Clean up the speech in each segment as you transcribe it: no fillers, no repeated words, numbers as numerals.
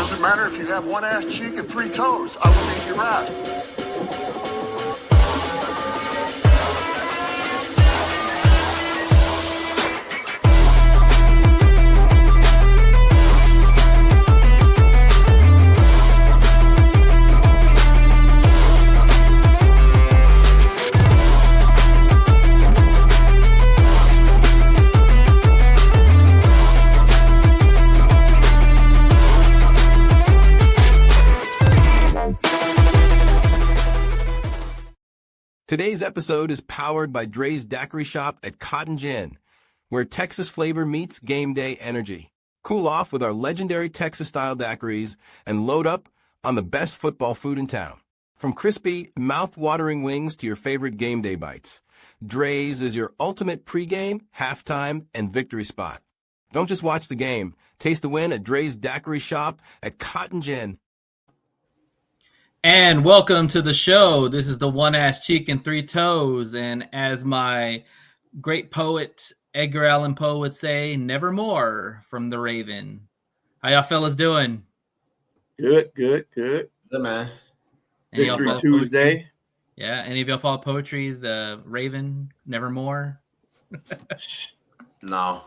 Doesn't matter if you have one ass cheek and 3 toes. I will eat your ass. Today's episode is powered by Dre's Daiquiri Shop at Cotton Gin, where Texas flavor meets game day energy. Cool off with our legendary Texas-style daiquiris and load up on the best football food in town. From crispy, mouth-watering wings to your favorite game day bites, Dre's is your ultimate pregame, halftime, and victory spot. Don't just watch the game. Taste the win at Dre's Daiquiri Shop at Cotton Gin. And welcome to the show. This is the One Ass Cheek and 3 Toes. And as my great poet Edgar Allan Poe would say, nevermore from the Raven. How y'all fellas doing? Good, man. Victory Tuesday. Poetry? Yeah. Any of y'all follow poetry? The Raven, nevermore? No.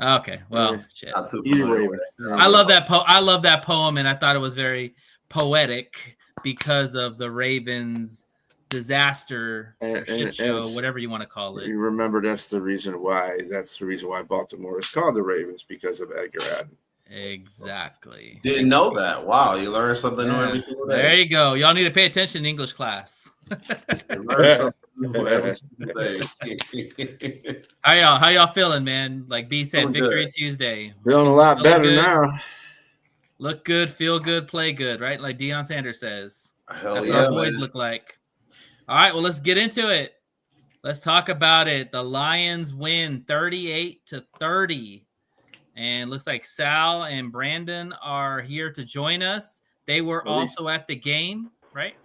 Okay. Well, shit. Not too familiar with it. I love that poem, and I thought it was very poetic because of the Ravens' disaster shit show, whatever you want to call it. You remember that's the reason why Baltimore is called the Ravens, because of Edgar Allan. Exactly. Didn't know that. Wow, you learn something new every single day. There you go. Y'all need to pay attention in English class. You learn something new every single day. How y'all feeling, man? Like B said, Feeling Victory good. Tuesday. Feeling a lot better good. now. Look good, feel good, play good, right? Like Deion Sanders says. Hell That's yeah, what our boys man. look like. All right, well, let's get into it. Let's talk about it. The Lions win 38-30. And looks like Sol and Brandan are here to join us. They were also at the game, right?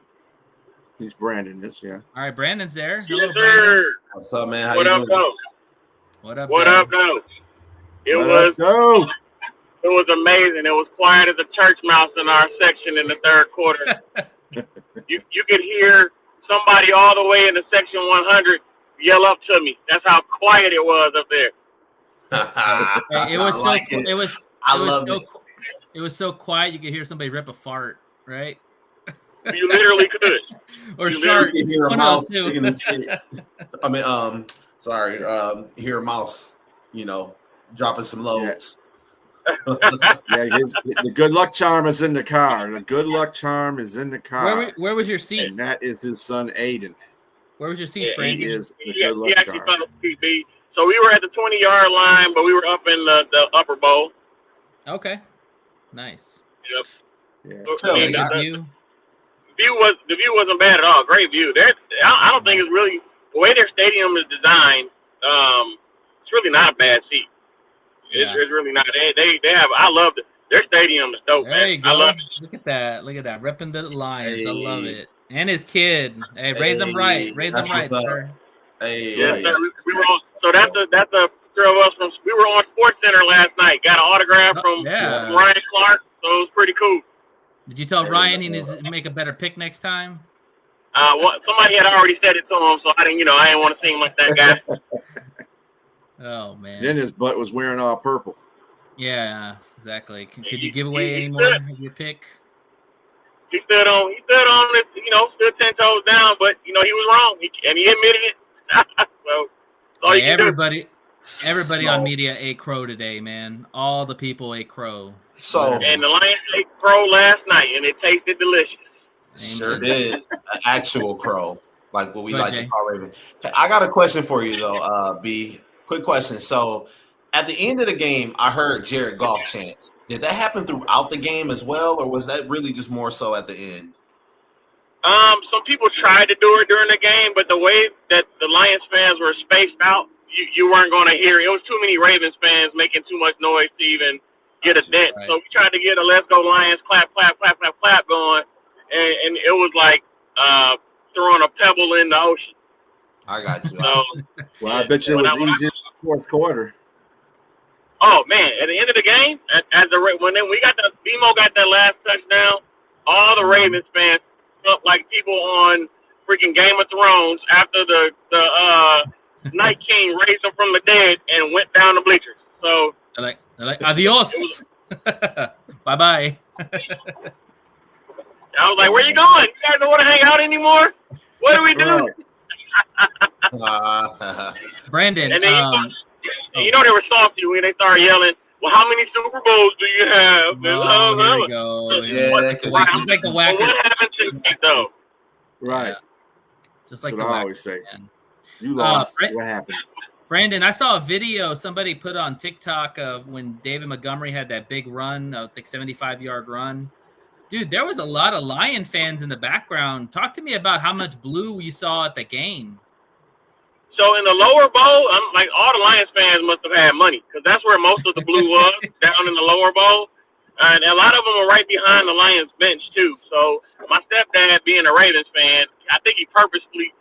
He's Brandon, yeah. All right, Brandon's there. Yes, Hello, sir. Brandon. What's up, man? How What you up, doing? though? What up, What Dad? up, though? It was amazing. It was quiet as a church mouse in our section in the third quarter. You could hear somebody all the way in the section 100 yell up to me. That's how quiet it was up there. Hey, it was so quiet you could hear somebody rip a fart, right? You literally could. Or You shark. You hear a One of mouse those two. kicking and shit. I mean, hear a mouse, dropping some loads. Yeah, the good luck charm is in the car. The good luck charm is in the car. Where was your seat? And that is his son, Aiden. Where was your seat, Yeah, Brandon? He is the Yeah, good luck he actually charm. found a PB. So we were at the 20-yard line, but we were up in the upper bowl. Okay. Nice. Yep. Yeah. Tell me, Good view. The view wasn't bad at all. Great view. I don't think it's really the way their stadium is designed. It's really not a bad seat. It's really not. They have. I love it. Their stadium is dope. There man. you go. I love it. Look at that. Repping the Lions. Hey. I love it. And his kid. Hey, raise them right. Raise them That's right, what's up. sir. Hey, Yes, sir. We were on, so that's a picture of us from. We were on Sports Center last night. Got an autograph from Ryan Clark. So it was pretty cool. Did you tell Ryan he needs to make a better pick next time? Somebody had already said it to him, so I didn't want to seem like that guy. Oh man. Then his butt was wearing all purple. Yeah, exactly. Could you give away any more of your pick? He stood on it, stood 10 toes down, but he was wrong, and he admitted it. So all you can do. Everybody on media ate crow today, man. All the people ate crow. So And the Lions ate crow last night, and it tasted delicious. sure did. An actual crow, like what we Go like ahead, to call Raven. I got a question for you though, B. Quick question. So at the end of the game, I heard Jared Goff chants. Did that happen throughout the game as well, or was that really just more so at the end? Some people tried to do it during the game, but the way that the Lions fans were spaced out, you weren't going to hear it. It was too many Ravens fans making too much noise to even get a dent. Right. So we tried to get a "Let's Go Lions" clap, clap, clap, clap, clap going, and it was like throwing a pebble in the ocean. I got you. So, Well, I bet you it was easy in the fourth quarter. Oh man! At the end of the game, when we got Demo got that last touchdown, all the Ravens fans felt like people on freaking Game of Thrones after the Night King raised them from the dead and went down the bleachers. So they're like adios, bye bye. I was like, "Where you going? You guys don't want to hang out anymore? What do we do?" Brandon, and then you know they were salty when they started yelling. Well, how many Super Bowls do you have? Oh, here we go. Yeah, just like the whacker. What happened to though? Right. Yeah. Just like That's the what I whacker. always say. Man. You lost. What happened? Brandon, I saw a video somebody put on TikTok of when David Montgomery had that big run, like 75-yard run. Dude, there was a lot of Lion fans in the background. Talk to me about how much blue you saw at the game. So in the lower bowl, like all the Lions fans must have had money because that's where most of the blue was, down in the lower bowl. And a lot of them were right behind the Lions bench too. So my stepdad, being a Ravens fan, I think he purposely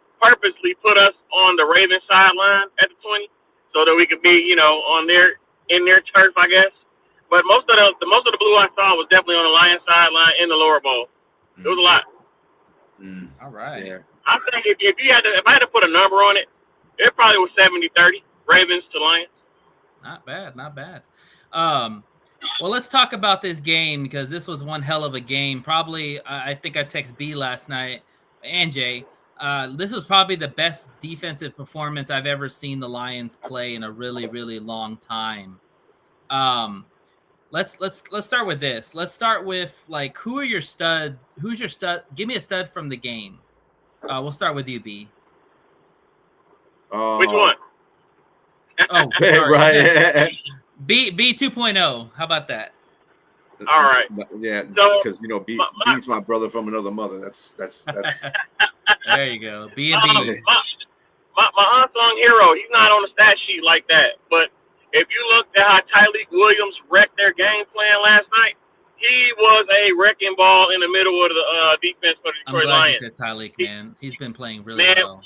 put us on the Ravens sideline at the 20 so that we could be, in their turf, I guess. But most of the blue I saw was definitely on the Lions sideline in the lower bowl. It was a lot. All right. Yeah. I think if I had to put a number on it, it probably was 70-30, Ravens to Lions. Not bad. Well, let's talk about this game because this was one hell of a game. Probably, I think I texted B last night and Jay. This was probably the best defensive performance I've ever seen the Lions play in a really, really long time. Let's start with this. Let's start with who's your stud? Give me a stud from the game. We'll start with you, B. Which one? Oh, sorry. Right. B 2.0. How about that? All right. Yeah, So, because B's my brother from another mother. That's There you go. B and B. My unsung hero. He's not on the stat sheet like that. But if you look at how Tyleik Williams wrecked their game plan last night, he was a wrecking ball in the middle of the defense for the Detroit Lions. I'm glad you said Tyleik, man. He's been playing really well.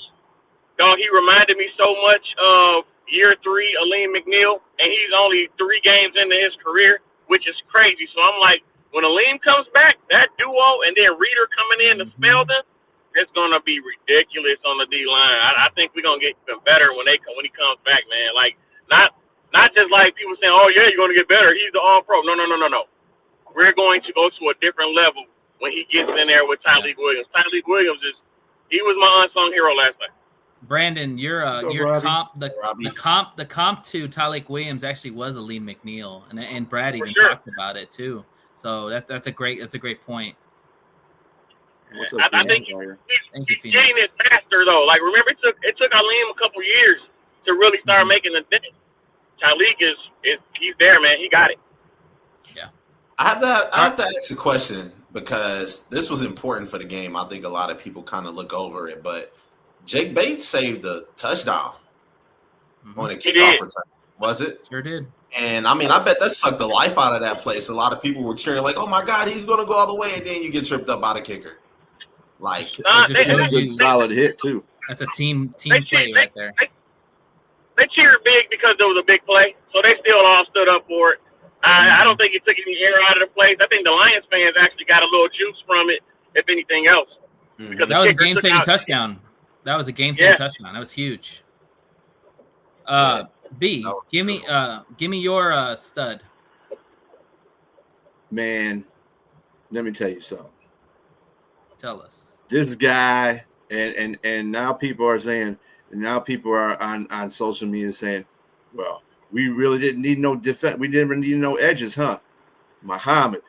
Dog, he reminded me so much of year 3 Aleem McNeil, and he's only 3 games into his career, which is crazy. So I'm like, when Aleem comes back, that duo, and then Reader coming in to spell them, it's gonna be ridiculous on the D line. I think we're gonna get even better when he comes back, man. Like not just like people saying, oh yeah, you're gonna get better. He's the All Pro. No. We're going to go to a different level when he gets in there with Tyleik Williams. Tyleik Williams he was my unsung hero last night. Brandon, your comp to Tyleik Williams actually was Aleem McNeil, and Brad even talked about it too. So that's a great point. I think he's getting it faster though. Like remember, it took Aleem a couple years to really start making the dent. Tyleik he's there, man. He got it. Yeah. I have to ask a question because this was important for the game. I think a lot of people kind of look over it, but Jake Bates saved the touchdown on a kickoff return. Was it? Sure did. And I bet that sucked the life out of that place. A lot of people were cheering like, "Oh my God, he's going to go all the way," and then you get tripped up by the kicker. Like that was a solid hit too. That's a team play right there. They cheered big because there was a big play, so they still all stood up for it. I don't think it took any air out of the place. I think the Lions fans actually got a little juice from it, if anything else. Because that was a game-saving touchdown. That was a game-saving touchdown. That was huge. B, give me your stud. Man, let me tell you something. Tell us. This guy, and now people are saying, and now people are on social media saying, well, we really didn't need no defense. We didn't need no edges, huh? Muhammad,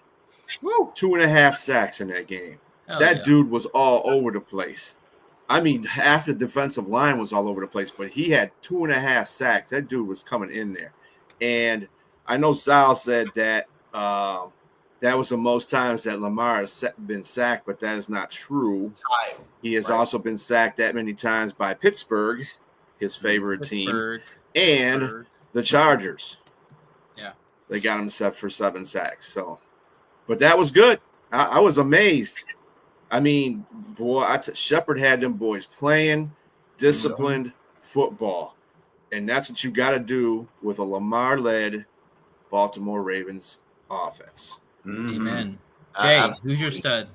2.5 sacks in that game. That dude was all over the place. I mean, half the defensive line was all over the place, but he had 2.5 sacks. That dude was coming in there. And I know Sal said that that was the most times that Lamar has been sacked, but that is not true. He has also been sacked that many times by Pittsburgh, his favorite team, and the Chargers. Yeah. They got him set for 7 sacks. So, but that was good. I was amazed. I mean, boy, Shepard had them boys playing disciplined football. And that's what you got to do with a Lamar-led Baltimore Ravens offense. Amen. Jay, who's your stud?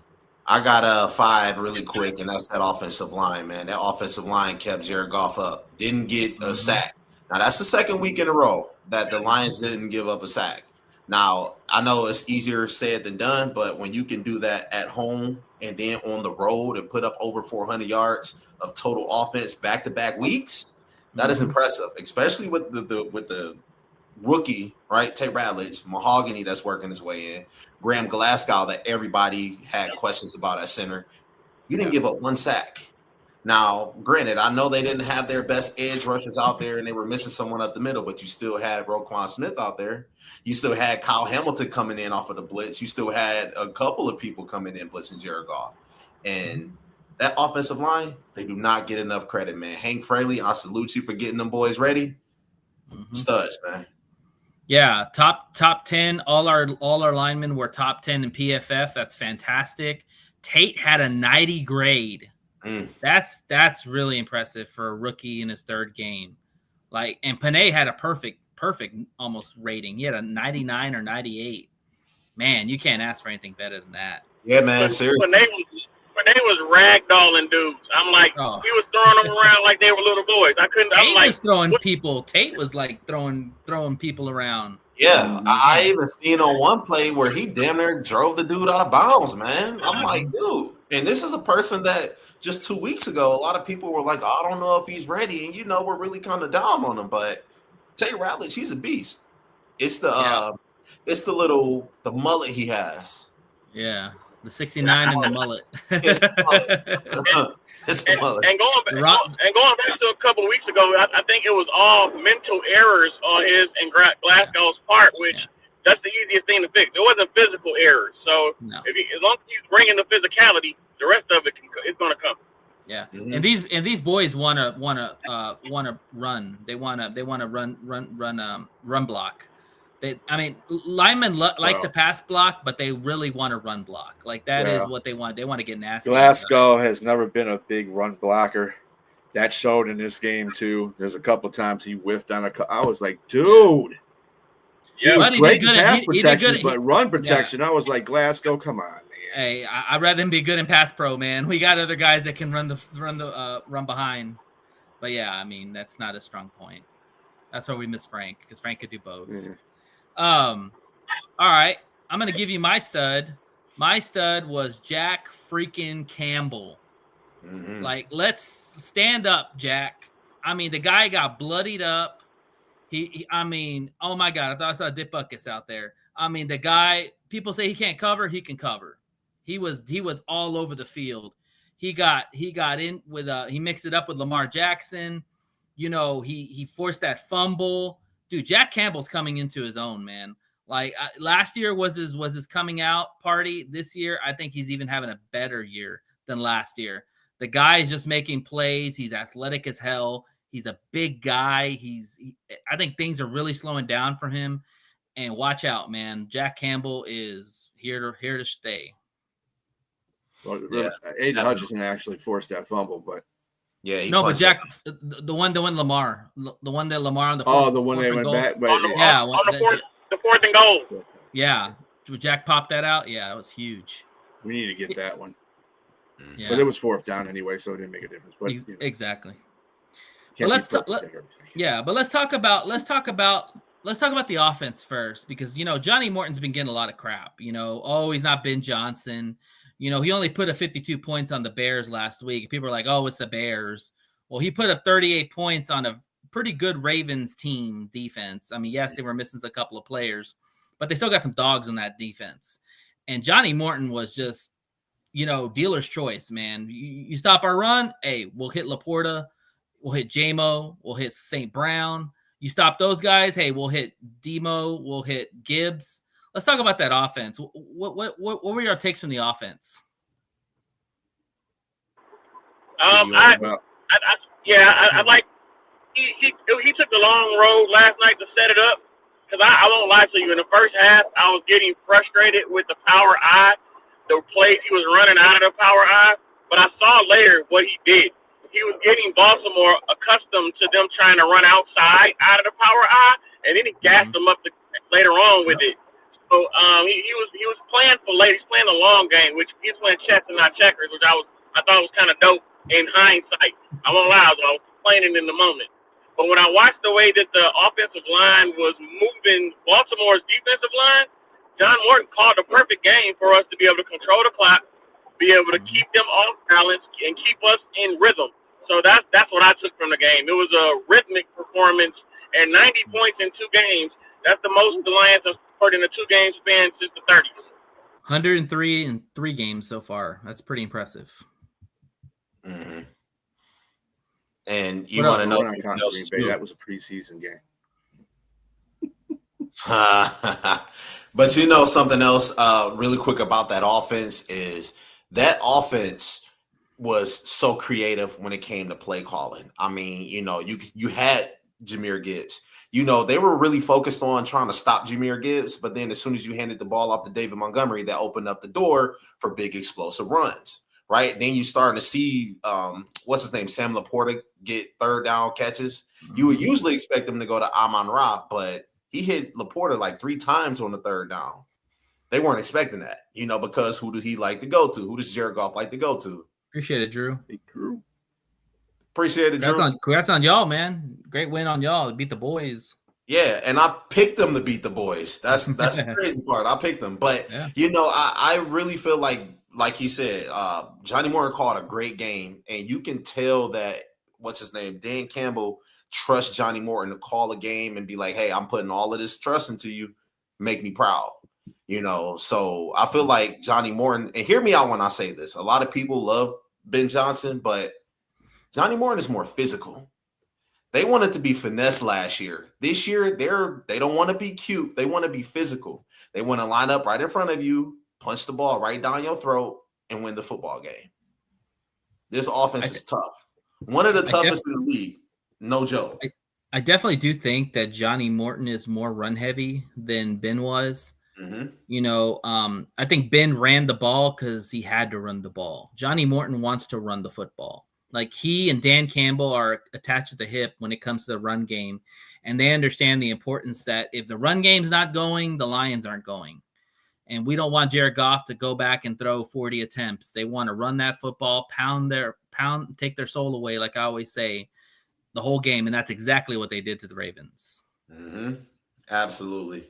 I got 5 really quick, and that's that offensive line, man. That offensive line kept Jared Goff up. Didn't get a sack. Now, that's the second week in a row that the Lions didn't give up a sack. Now, I know it's easier said than done, but when you can do that at home and then on the road and put up over 400 yards of total offense back-to-back weeks, that is impressive, especially with the rookie, right? Tate Ratledge, Mahogany that's working his way in, Graham Glasgow that everybody had questions about at center. You didn't give up 1 sack. Now, granted, I know they didn't have their best edge rushers out there and they were missing someone up the middle, but you still had Roquan Smith out there. You still had Kyle Hamilton coming in off of the blitz. You still had a couple of people coming in blitzing Jared Goff. And that offensive line, they do not get enough credit, man. Hank Fraley, I salute you for getting them boys ready. Studs, man. Yeah, top 10. All our linemen were top 10 in PFF. That's fantastic. Tate had a 90 grade. That's really impressive for a rookie in his 3rd game. And Panay had a perfect almost rating. He had a 99 or 98. Man, you can't ask for anything better than that. Yeah, man. Seriously. Panay was ragdolling dudes. I'm like, he was throwing them around like they were little boys. Tate was throwing people. Tate was like throwing people around. Yeah, I even seen on one play where he damn near drove the dude out of bounds, man. I'm like, dude. And this is a person that just 2 weeks ago, a lot of people were like, I don't know if he's ready. And, we're really kind of down on him. But Tate Ratledge, he's a beast. It's the mullet he has. Yeah, the 69 and the mullet. It's the mullet. It's the mullet. And going back to a couple of weeks ago, I think it was all mental errors on his and Glasgow's part, which that's the easiest thing to fix. It wasn't physical errors. So as long as he's bringing the physicality, the rest of it it's going to come. Yeah, and these boys want to run. They want to run block. Linemen like to pass block, but they really want to run block. Like that is what they want. They want to get nasty. Glasgow has never been a big run blocker. That showed in this game too. There's a couple of times he whiffed on I was like, dude. Yeah, he was great in pass protection, but run protection, I was like, Glasgow, come on, man. Hey, I'd rather him be good in pass pro, man. We got other guys that can run behind. But yeah, that's not a strong point. That's why we miss Frank, because Frank could do both. Yeah. All right. I'm gonna give you my stud. My stud was Jack freaking Campbell. Let's stand up, Jack. The guy got bloodied up. Oh my God, I thought I saw Dick Buckus out there. The guy, people say he can't cover, he can cover. He was all over the field. He got in with he mixed it up with Lamar Jackson. He forced that fumble. Dude, Jack Campbell's coming into his own, man. Last year was his coming out party. This year, I think he's even having a better year than last year. The guy is just making plays. He's athletic as hell. He's a big guy. I think things are really slowing down for him. And watch out, man. Jack Campbell is here to stay. Well, Aiden Hutchinson actually forced that fumble, but but Jack, the one Lamar, the one that Lamar on the the one they went back, but on the 4th and goal. Yeah, Jack popped that out. Yeah, it was huge. We need to get that one. Yeah. But it was 4th down anyway, so it didn't make a difference. But exactly. But let's talk about the offense first, because Johnny Morton's been getting a lot of crap. He's not Ben Johnson. He only put up 52 points on the Bears last week. People are like, oh, it's the Bears. Well, he put up 38 points on a pretty good Ravens team defense. Yes, they were missing a couple of players, but they still got some dogs in that defense. And Johnny Morton was just, dealer's choice, man. You stop our run, hey, we'll hit Laporta, we'll hit J-Mo, we'll hit St. Brown. You stop those guys, hey, we'll hit Demo, we'll hit Gibbs. Let's talk about that offense. What were your takes from the offense? I like he took the long road last night to set it up, because I won't lie to you. In the first half, I was getting frustrated with the power eye, the plays he was running out of the power eye. But I saw later what he did. He was getting Baltimore accustomed to them trying to run outside out of the power eye, and then he gassed them up to later on with it. So he was playing for late. He's playing a long game, which he's playing chess and not checkers, which I thought was kind of dope in hindsight. I won't lie, though. I was playing it in the moment. But when I watched the way that the offensive line was moving Baltimore's defensive line, John Morton called the perfect game for us to be able to control the clock, be able to keep them off balance, and keep us in rhythm. So that's what I took from the game. It was a rhythmic performance, and 90 points in 2 games. That's the most the Lions have scored in a 2-game span since the 30s. 103 in 3 games so far. That's pretty impressive. Mm-hmm. And you want to know something else too? That was a preseason game. But you know something else really quick about that offense is that offense was so creative when it came to play calling. I mean, you know, you had Jahmyr Gibbs. You know, they were really focused on trying to stop Jahmyr Gibbs, but then as soon as you handed the ball off to David Montgomery, that opened up the door for big explosive runs, right? Then you starting to see, what's his name, Sam Laporta get third down catches. You would usually expect him to go to Amon-Ra, but he hit Laporta like 3 times on the third down. They weren't expecting that, you know, because who did he like to go to? Who does Jared Goff like to go to? Appreciate it, Drew. Appreciate it, Drew. Congrats on y'all, man. Great win on y'all. Beat the boys. Yeah, and I picked them to beat the boys. That's the crazy part. I picked them. But, you know, I really feel like he said, Johnny Moore called a great game. And you can tell that, what's his name, Dan Campbell trusts Johnny Morton to call a game and be like, hey, I'm putting all of this trust into you. Make me proud. You know, so I feel like Johnny Morton, and hear me out when I say this. A lot of people love Ben Johnson, but Johnny Morton is more physical. They wanted to be finesse last year. This year, they don't want to be cute. They want to be physical. They want to line up right in front of you, punch the ball right down your throat, and win the football game. This offense is tough. One of the toughest in the league. No joke. I definitely do think that Johnny Morton is more run heavy than Ben was. Mm-hmm. You know, I think Ben ran the ball because he had to run the ball. Johnny Morton wants to run the football. Like, he and Dan Campbell are attached at the hip when it comes to the run game. And they understand the importance that if the run game's not going, the Lions aren't going. And we don't want Jared Goff to go back and throw 40 attempts. They want to run that football, take their soul away, like I always say, the whole game. And that's exactly what they did to the Ravens. Mm-hmm. Absolutely.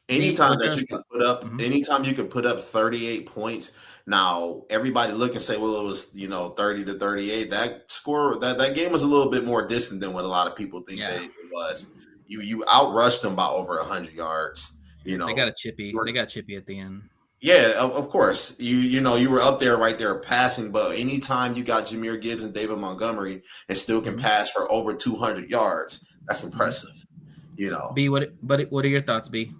Anytime you can put up 38 points. Now, everybody look and say, well, it was, 30 to 38. That score, that game was a little bit more distant than what a lot of people think it was. You outrushed them by over 100 yards. They got a chippy. They got chippy at the end. Yeah, of course. You were up there right there passing, but anytime you got Jahmyr Gibbs and David Montgomery and still can pass for over 200 yards, that's impressive. B, what are your thoughts, B?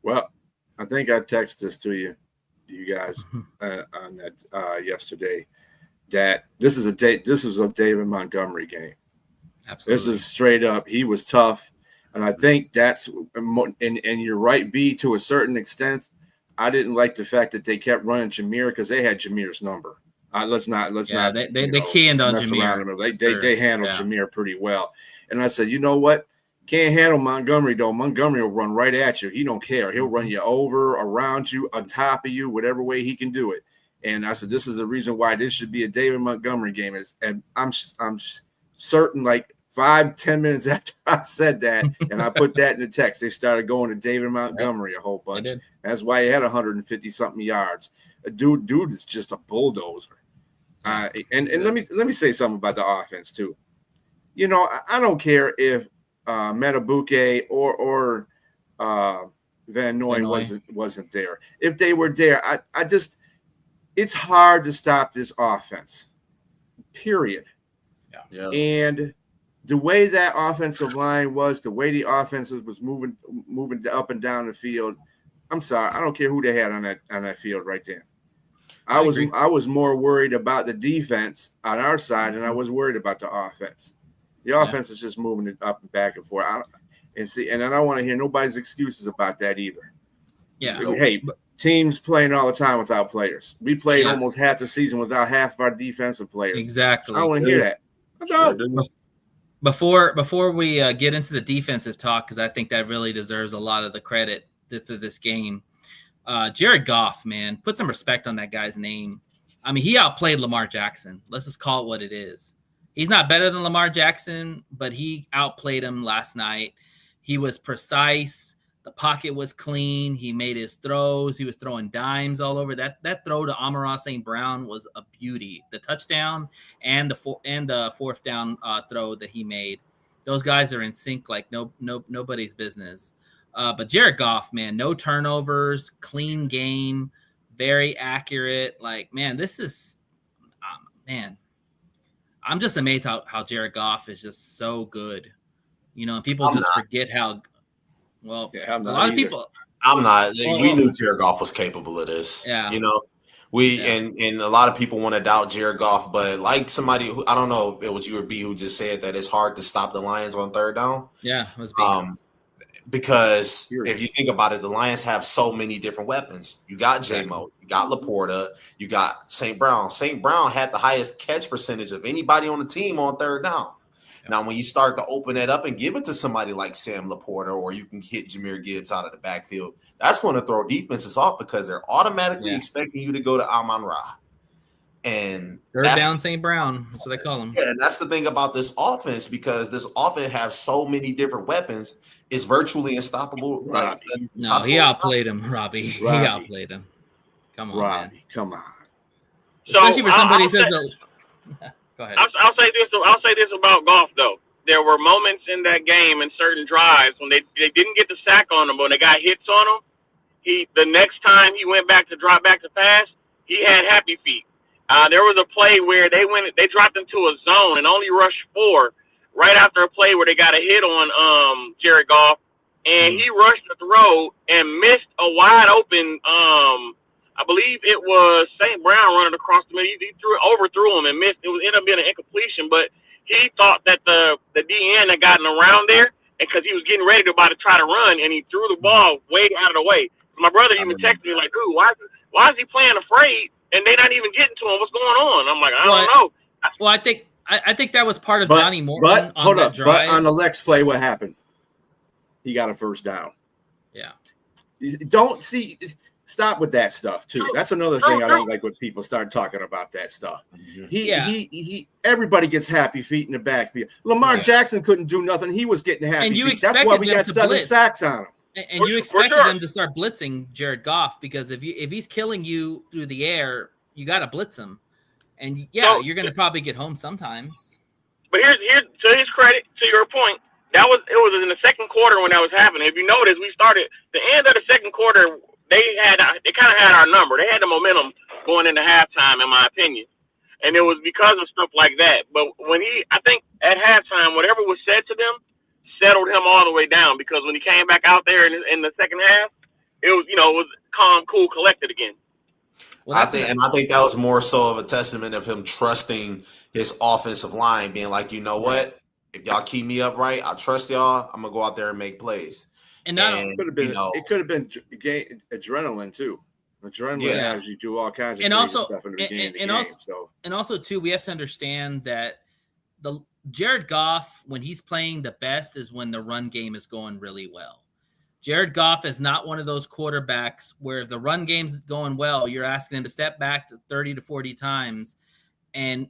Well, I think I texted this to you guys on that yesterday. That this is a David Montgomery game. Absolutely, this is straight up. He was tough, and I think that's and you're right, B, to a certain extent. I didn't like the fact that they kept running Jahmyr because they had Jahmyr's number. Let's not. They keyed on Jahmyr. They handled Jahmyr pretty well, and I said, you know what? Can't handle Montgomery, though. Montgomery will run right at you. He don't care. He'll run you over, around you, on top of you, whatever way he can do it. And I said, this is the reason why this should be a David Montgomery game. And I'm certain, like 5-10 minutes after I said that, and I put that in the text, they started going to David Montgomery a whole bunch. That's why he had 150-something yards. Dude is just a bulldozer. And let me say something about the offense, too. I don't care if Metabuke or Van Noy wasn't there. If they were there, I just it's hard to stop this offense. Period. Yeah. And the way that offensive line was, the way the offense was moving up and down the field, I'm sorry, I don't care who they had on that field right there. I was more worried about the defense on our side than I was worried about the offense. The offense is just moving it up and back and forth. And I don't want to hear nobody's excuses about that either. Yeah. Hey, teams playing all the time without players. We played almost half the season without half of our defensive players. Exactly. I don't want to hear that. I don't. Before we get into the defensive talk, because I think that really deserves a lot of the credit for this game. Jared Goff, man, put some respect on that guy's name. I mean, he outplayed Lamar Jackson. Let's just call it what it is. He's not better than Lamar Jackson, but he outplayed him last night. He was precise. The pocket was clean. He made his throws. He was throwing dimes all over. That throw to Amon-Ra St. Brown was a beauty. The touchdown and the fourth down throw that he made. Those guys are in sync like nobody's business. But Jared Goff, man, no turnovers, clean game, very accurate. Like, man, this is man. I'm just amazed how Jared Goff is just so good. You know, and people forget how well a lot of people. I'm not. We knew Jared Goff was capable of this. Yeah. You know, and a lot of people want to doubt Jared Goff, but like somebody who, I don't know if it was you or B who just said that it's hard to stop the Lions on third down. Yeah, it was B. Because if you think about it, the Lions have so many different weapons. You got J-Mo, you got Laporta, you got St. Brown. St. Brown had the highest catch percentage of anybody on the team on third down. Now, when you start to open it up and give it to somebody like Sam Laporta, or you can hit Jahmyr Gibbs out of the backfield, that's going to throw defenses off because they're automatically expecting you to go to Amon-Ra. And third down St. Brown. That's what they call him. Yeah, and that's the thing about this offense, because this offense has so many different weapons. It's virtually unstoppable. No, he outplayed him, Robbie. He outplayed him. Come on, man. Come on. Especially for somebody who says go ahead. I'll say this about Goff though. There were moments in that game and certain drives when they didn't get the sack on him, but when they got hits on him, the next time he went back to drop back to pass, he had happy feet. There was a play where they dropped into a zone and only rushed 4 right after a play where they got a hit on Jared Goff, and he rushed the throw and missed a wide open. I believe it was St. Brown running across the middle. He overthrew him and missed. It ended up being an incompletion, but he thought that the DN had gotten around there, and because he was getting ready to try to run, and he threw the ball way out of the way. My brother even texted me like, "Dude, why is he playing afraid? And they not even getting to him. What's going on?" I'm like, I don't know. Well, I think that was part of Johnny Morton. But hold up. But on the next play, what happened? He got a first down. Yeah. Don't see. Stop with that stuff too. That's another thing I don't like when people start talking about that stuff. He everybody gets happy feet in the backfield. Lamar Jackson couldn't do nothing. He was getting happy feet. That's why we got 7 sacks on him. And you expected them to start blitzing Jared Goff, because if he's killing you through the air, you got to blitz him. And you're going to probably get home sometimes. But here's to his credit, to your point, it was in the second quarter when that was happening. If you notice, we started the end of the second quarter. They kind of had our number. They had the momentum going into halftime, in my opinion, and it was because of stuff like that. But I think at halftime, whatever was said to them settled him all the way down, because when he came back out there in the second half, it was calm, cool, collected again. Well, I think that was more so of a testament of him trusting his offensive line, being like, you know what, if y'all keep me upright, I trust y'all. I'm gonna go out there and make plays. And it could have been adrenaline too. Adrenaline has you do all kinds of crazy stuff in the beginning of the game. And also too, we have to understand that the Jared Goff, when he's playing the best, is when the run game is going really well. Jared Goff is not one of those quarterbacks where if the run game's going well, you're asking him to step back 30 to 40 times and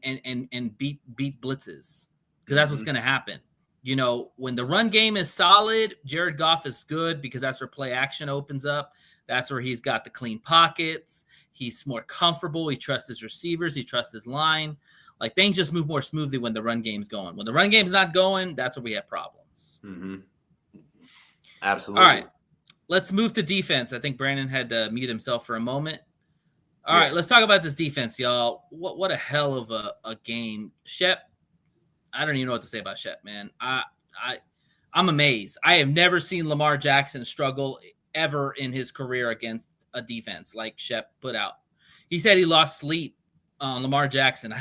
beat blitzes, because that's what's going to happen. You know, when the run game is solid, Jared Goff is good, because that's where play action opens up. That's where he's got the clean pockets. He's more comfortable. He trusts his receivers. He trusts his line. Like, things just move more smoothly when the run game's going. When the run game's not going, that's where we have problems. Mm-hmm. Absolutely. All right, let's move to defense. I think Brandon had to mute himself for a moment. All right, let's talk about this defense, y'all. What a hell of a game. Shep, I don't even know what to say about Shep, man. I'm amazed. I have never seen Lamar Jackson struggle ever in his career against a defense like Shep put out. He said he lost sleep on Lamar Jackson.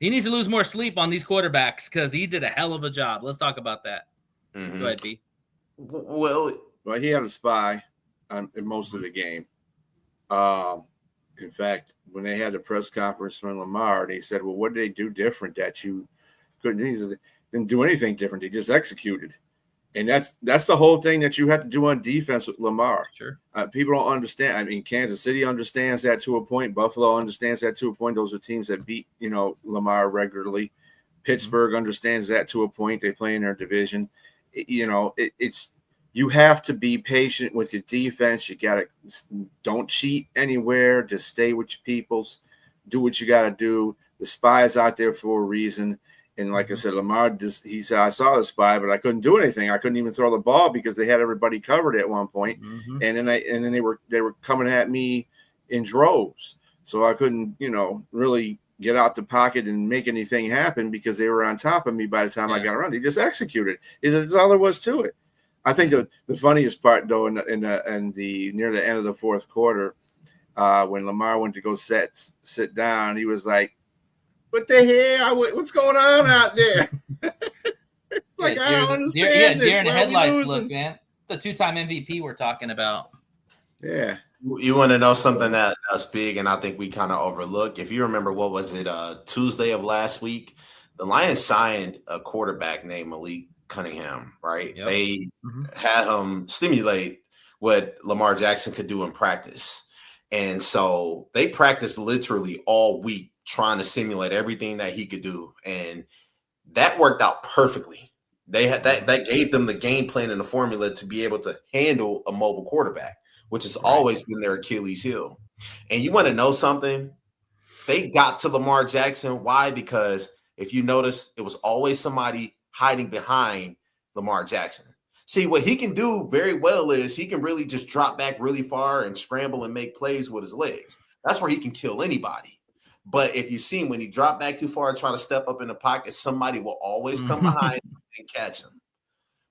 He needs to lose more sleep on these quarterbacks, because he did a hell of a job. Let's talk about that. Mm-hmm. Go ahead, B. Well, he had a spy in most of the game. In fact, when they had the press conference from Lamar, and he said, "Well, what did they do different that you couldn't?" He said, didn't do anything different. They just executed. And that's the whole thing that you have to do on defense with Lamar. Sure. People don't understand. I mean, Kansas City understands that to a point. Buffalo understands that to a point. Those are teams that beat, Lamar regularly. Pittsburgh understands that to a point. They play in their division. It's you have to be patient with your defense. You got to don't cheat anywhere. Just stay with your peoples. Do what you got to do. The spy is out there for a reason. And like I said, Lamar, he said, I saw the spy, but I couldn't do anything. I couldn't even throw the ball because they had everybody covered at one point. And then they were coming at me in droves. So I couldn't, really get out the pocket and make anything happen because they were on top of me by the time I got around. They just executed. That's all there was to it. I think the funniest part, though, in the near the end of the fourth quarter, when Lamar went to go sit down, he was like, "What the hell? What's going on out there?" It's like, I don't understand this. Deer in the headlights look, man. The 2-time MVP we're talking about. Yeah. You want to know something that's big, and I think we kind of overlook. If you remember, what was it, Tuesday of last week? The Lions signed a quarterback named Malik Cunningham, right? Yep. They had him stimulate what Lamar Jackson could do in practice. And so they practiced literally all week trying to simulate everything that he could do. And that worked out perfectly. They had that gave them the game plan and the formula to be able to handle a mobile quarterback, which has always been their Achilles heel. And you want to know something? They got to Lamar Jackson. Why? Because if you notice, it was always somebody hiding behind Lamar Jackson. See, what he can do very well is he can really just drop back really far and scramble and make plays with his legs. That's where he can kill anybody. But if you see him, when he dropped back too far and try to step up in the pocket, somebody will always come behind and catch him.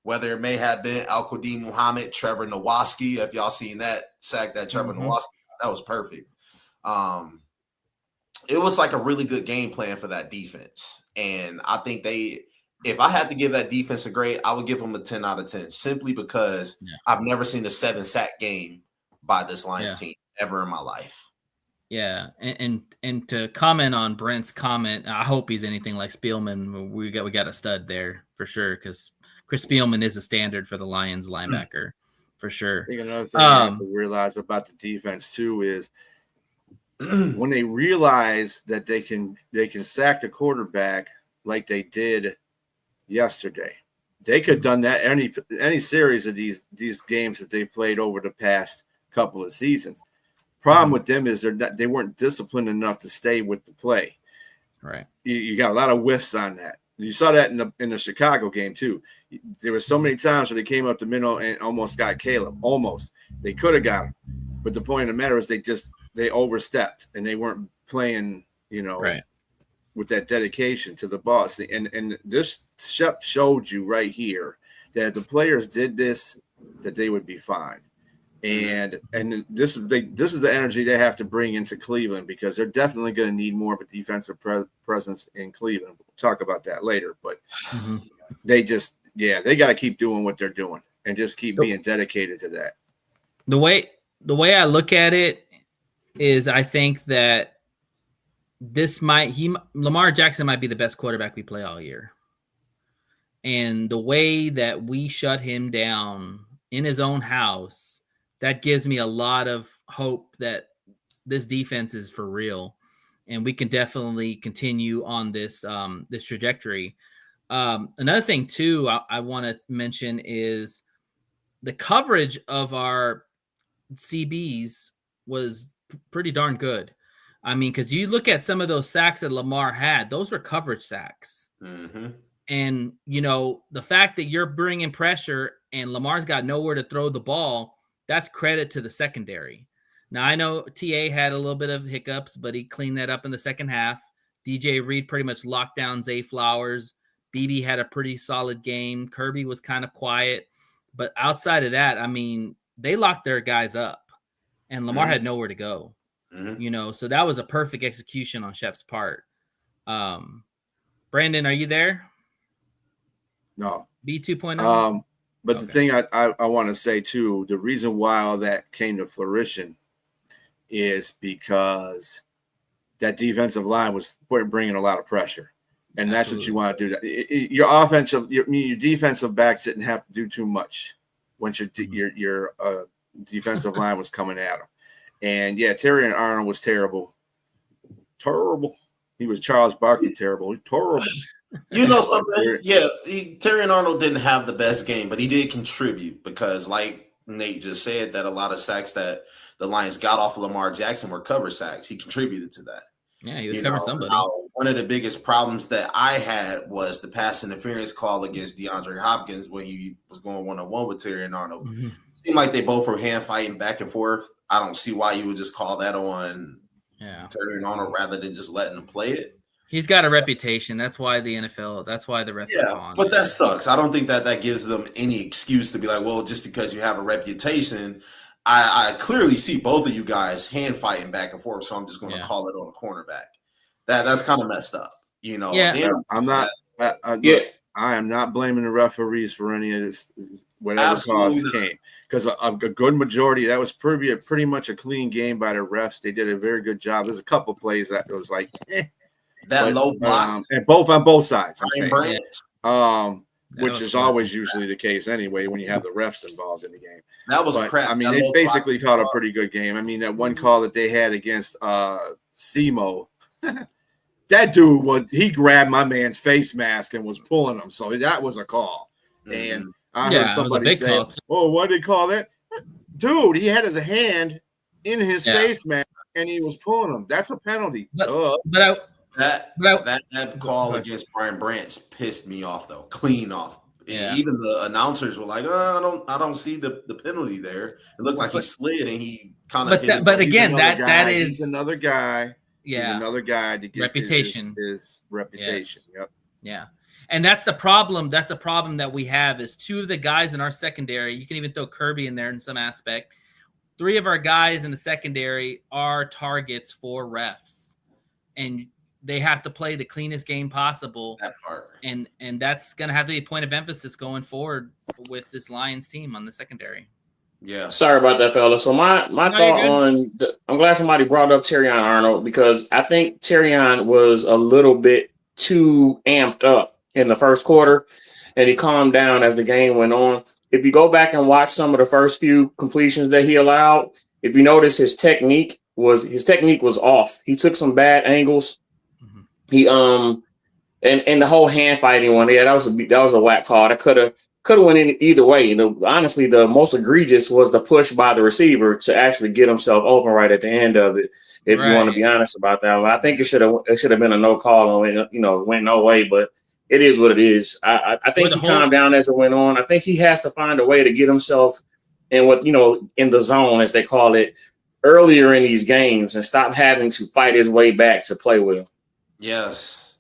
Whether it may have been Al-Qadim Muhammad, Trevor Nowaski, if y'all seen that sack that Trevor Nowaski, that was perfect. It was like a really good game plan for that defense. And I think if I had to give that defense a grade, I would give them a 10 out of 10, simply because I've never seen a 7-sack game by this Lions team ever in my life. Yeah, and to comment on Brent's comment, I hope he's anything like Spielman. We got a stud there for sure, because Chris Spielman is a standard for the Lions linebacker for sure. I think another thing I have to realize about the defense too is when they realize that they can sack the quarterback like they did yesterday, they could have done that any series of these games that they played over the past couple of seasons. Problem with them is they weren't disciplined enough to stay with the play. Right. You got a lot of whiffs on that. You saw that in the Chicago game too. There were so many times where they came up the middle and almost got Caleb. Almost. They could have got him. But the point of the matter is they overstepped and they weren't playing, with that dedication to the boss. And this showed you right here that if the players did this, that they would be fine. And this is the energy they have to bring into Cleveland, because they're definitely going to need more of a defensive presence in Cleveland. We'll talk about that later, but they got to keep doing what they're doing and just keep being dedicated to that. The way I look at it is, I think that Lamar Jackson might be the best quarterback we play all year. And the way that we shut him down in his own house, that gives me a lot of hope that this defense is for real, and we can definitely continue on this this trajectory. Another thing too, I want to mention is the coverage of our CBs was pretty darn good. I mean, because you look at some of those sacks that Lamar had; those were coverage sacks. And the fact that you're bringing pressure and Lamar's got nowhere to throw the ball, that's credit to the secondary. Now, I know TA had a little bit of hiccups, but he cleaned that up in the second half. DJ Reed pretty much locked down Zay Flowers. BB had a pretty solid game. Kirby was kind of quiet. But outside of that, I mean, they locked their guys up, and Lamar had nowhere to go. So that was a perfect execution on Shep's part. Brandon, are you there? No. B 2.0? But the thing I want to say, too, the reason why all that came to fruition is because that defensive line was bringing a lot of pressure. And that's what you want to do. Your defensive backs didn't have to do too much once your defensive line was coming at them. And yeah, Terry and Arnold was terrible. Terrible. He was Charles Barkley terrible. Terrible. You know something? Yeah, Terry and Arnold didn't have the best game, but he did contribute because, like Nate just said, that a lot of sacks that the Lions got off of Lamar Jackson were cover sacks. He contributed to that. Yeah, he was covering somebody. One of the biggest problems that I had was the pass interference call against DeAndre Hopkins when he was going one-on-one with Terry and Arnold. Mm-hmm. Seemed like they both were hand fighting back and forth. I don't see why you would just call that on Terry and Arnold rather than just letting them play it. He's got a reputation. That's why the NFL, that's why the refs are on. But that sucks. I don't think that gives them any excuse to be like, well, just because you have a reputation, I clearly see both of you guys hand fighting back and forth, so I'm just going to call it on a cornerback. That's kind of messed up, you know. Yeah, I'm not. I am not blaming the referees for any of this, whatever cause it came, because a good majority that was pretty much a clean game by the refs. They did a very good job. There's a couple plays that was like low block, and on both sides. I'm saying, which is crap. Always usually the case anyway when you have the refs involved in the game. That was crap. I mean, they basically called a pretty good game. I mean, that one call that they had against Simo, that dude he grabbed my man's face mask and was pulling him. So that was a call. Mm-hmm. And I heard somebody say, "Oh, what did they call that?" Dude, he had his hand in his face mask and he was pulling him. That's a penalty. That call against Brian Branch pissed me off though, clean off. Yeah. Even the announcers were like, "Oh, I don't see the penalty there." It looked like he slid and he kind of. But again, that is he's another guy. Yeah, he's another guy to get reputation. His reputation. Yes. Yep. Yeah, and that's the problem. That's a problem that we have. Is two of the guys in our secondary. You can even throw Kirby in there in some aspect. Three of our guys in the secondary are targets for refs, and they have to play the cleanest game possible. That part. And that's going to have to be a point of emphasis going forward with this Lions team on the secondary. Yeah. Sorry about that, fella. So my thought I'm glad somebody brought up Terrion Arnold because I think Terrion was a little bit too amped up in the first quarter and he calmed down as the game went on. If you go back and watch some of the first few completions that he allowed, if you notice his technique was off. He took some bad angles. He and the whole hand fighting one, that was a whack call. That could have went in either way. Honestly, the most egregious was the push by the receiver to actually get himself open right at the end of it. If you want to be honest about that, I think it should have been a no call on it. Went no way, but it is what it is. I think he calmed down as it went on. I think he has to find a way to get himself in in the zone as they call it earlier in these games and stop having to fight his way back to play well. Yes.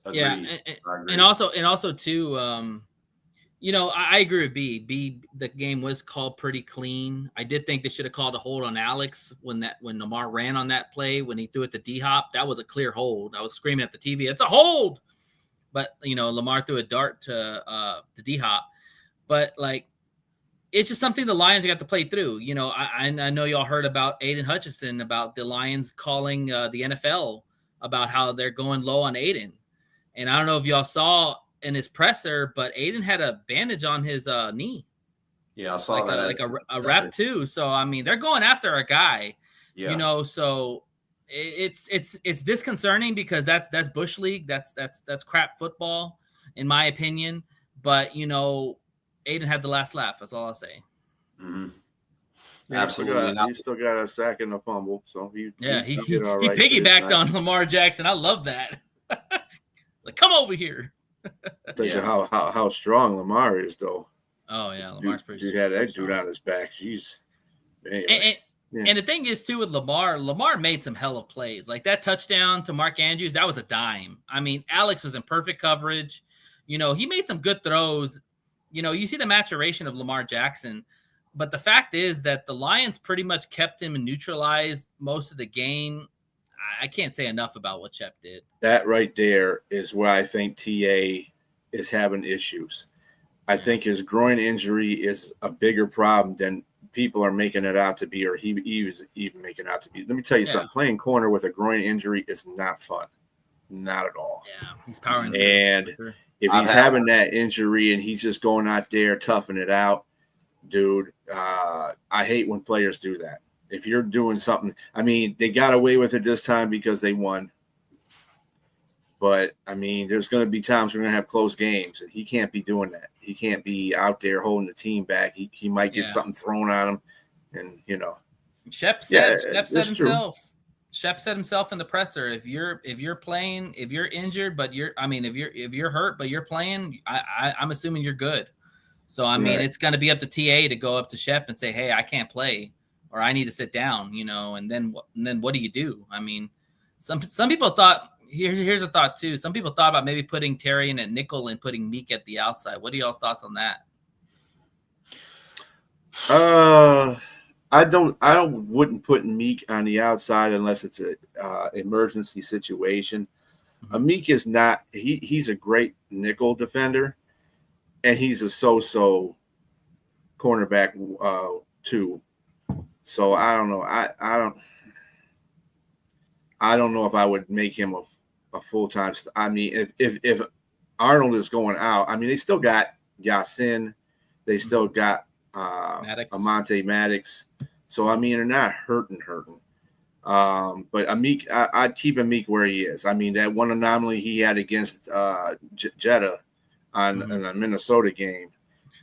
Agreed. Yeah, and also too, I agree with B. The game was called pretty clean. I did think they should have called a hold on Alex when Lamar ran on that play when he threw it to D-Hop. That was a clear hold. I was screaming at the TV, "It's a hold!" But Lamar threw a dart to D-Hop. But it's just something the Lions got to play through. I know y'all heard about Aiden Hutchinson about the Lions calling the NFL about how they're going low on Aiden. And I don't know if y'all saw in his presser, but Aiden had a bandage on his knee. Yeah, I saw that. A wrap too. So, I mean, they're going after a guy, so it's disconcerting because that's Bush League. That's crap football, in my opinion. But, Aiden had the last laugh. That's all I'll say. Mm-hmm. Absolutely. He still got a sack and a fumble. So he piggybacked on Lamar Jackson. I love that. Come over here. Tells you how strong Lamar is, though. Oh yeah, Lamar's pretty. Dude had that dude on his back. Jeez. Anyway. And the thing is too with Lamar made some hell of plays. Like that touchdown to Mark Andrews, that was a dime. I mean, Alex was in perfect coverage. He made some good throws. You see the maturation of Lamar Jackson. But the fact is that the Lions pretty much kept him and neutralized most of the game. I can't say enough about what Shep did. That right there is where I think TA is having issues. I think his groin injury is a bigger problem than people are making it out to be, or he was even making out to be. Let me tell you something. Playing corner with a groin injury is not fun. Not at all. Yeah, he's powering. And if he's having that injury and he's just going out there toughing it out, dude, I hate when players do that. If you're doing something, I mean, they got away with it this time because they won. But, I mean, there's going to be times we're going to have close games, and he can't be doing that. He can't be out there holding the team back. He might get something thrown on him, and, you know. Shep said himself. Shep said himself in the presser, if you're playing, if you're injured, but if you're hurt, but you're playing, I'm assuming you're good. So, I mean, it's going to be up to TA to go up to Shep and say, hey, I can't play, or I need to sit down, you know, and then what do you do? I mean, some people thought, here's a thought too. Some people thought about maybe putting Terry in at nickel and putting Meek at the outside. What are y'all's thoughts on that? I wouldn't put Meek on the outside unless it's a emergency situation. Mm-hmm. Meek is not. He's a great nickel defender, and he's a so-so cornerback too. So I don't know. I don't know if I would make him a full-time. I mean, if Arnold is going out, I mean, they still got Yasin. They still got Amante Maddox. So, I mean, they're not hurting. But Meek, I'd keep Meek where he is. I mean, that one anomaly he had against Jetta in the Minnesota game,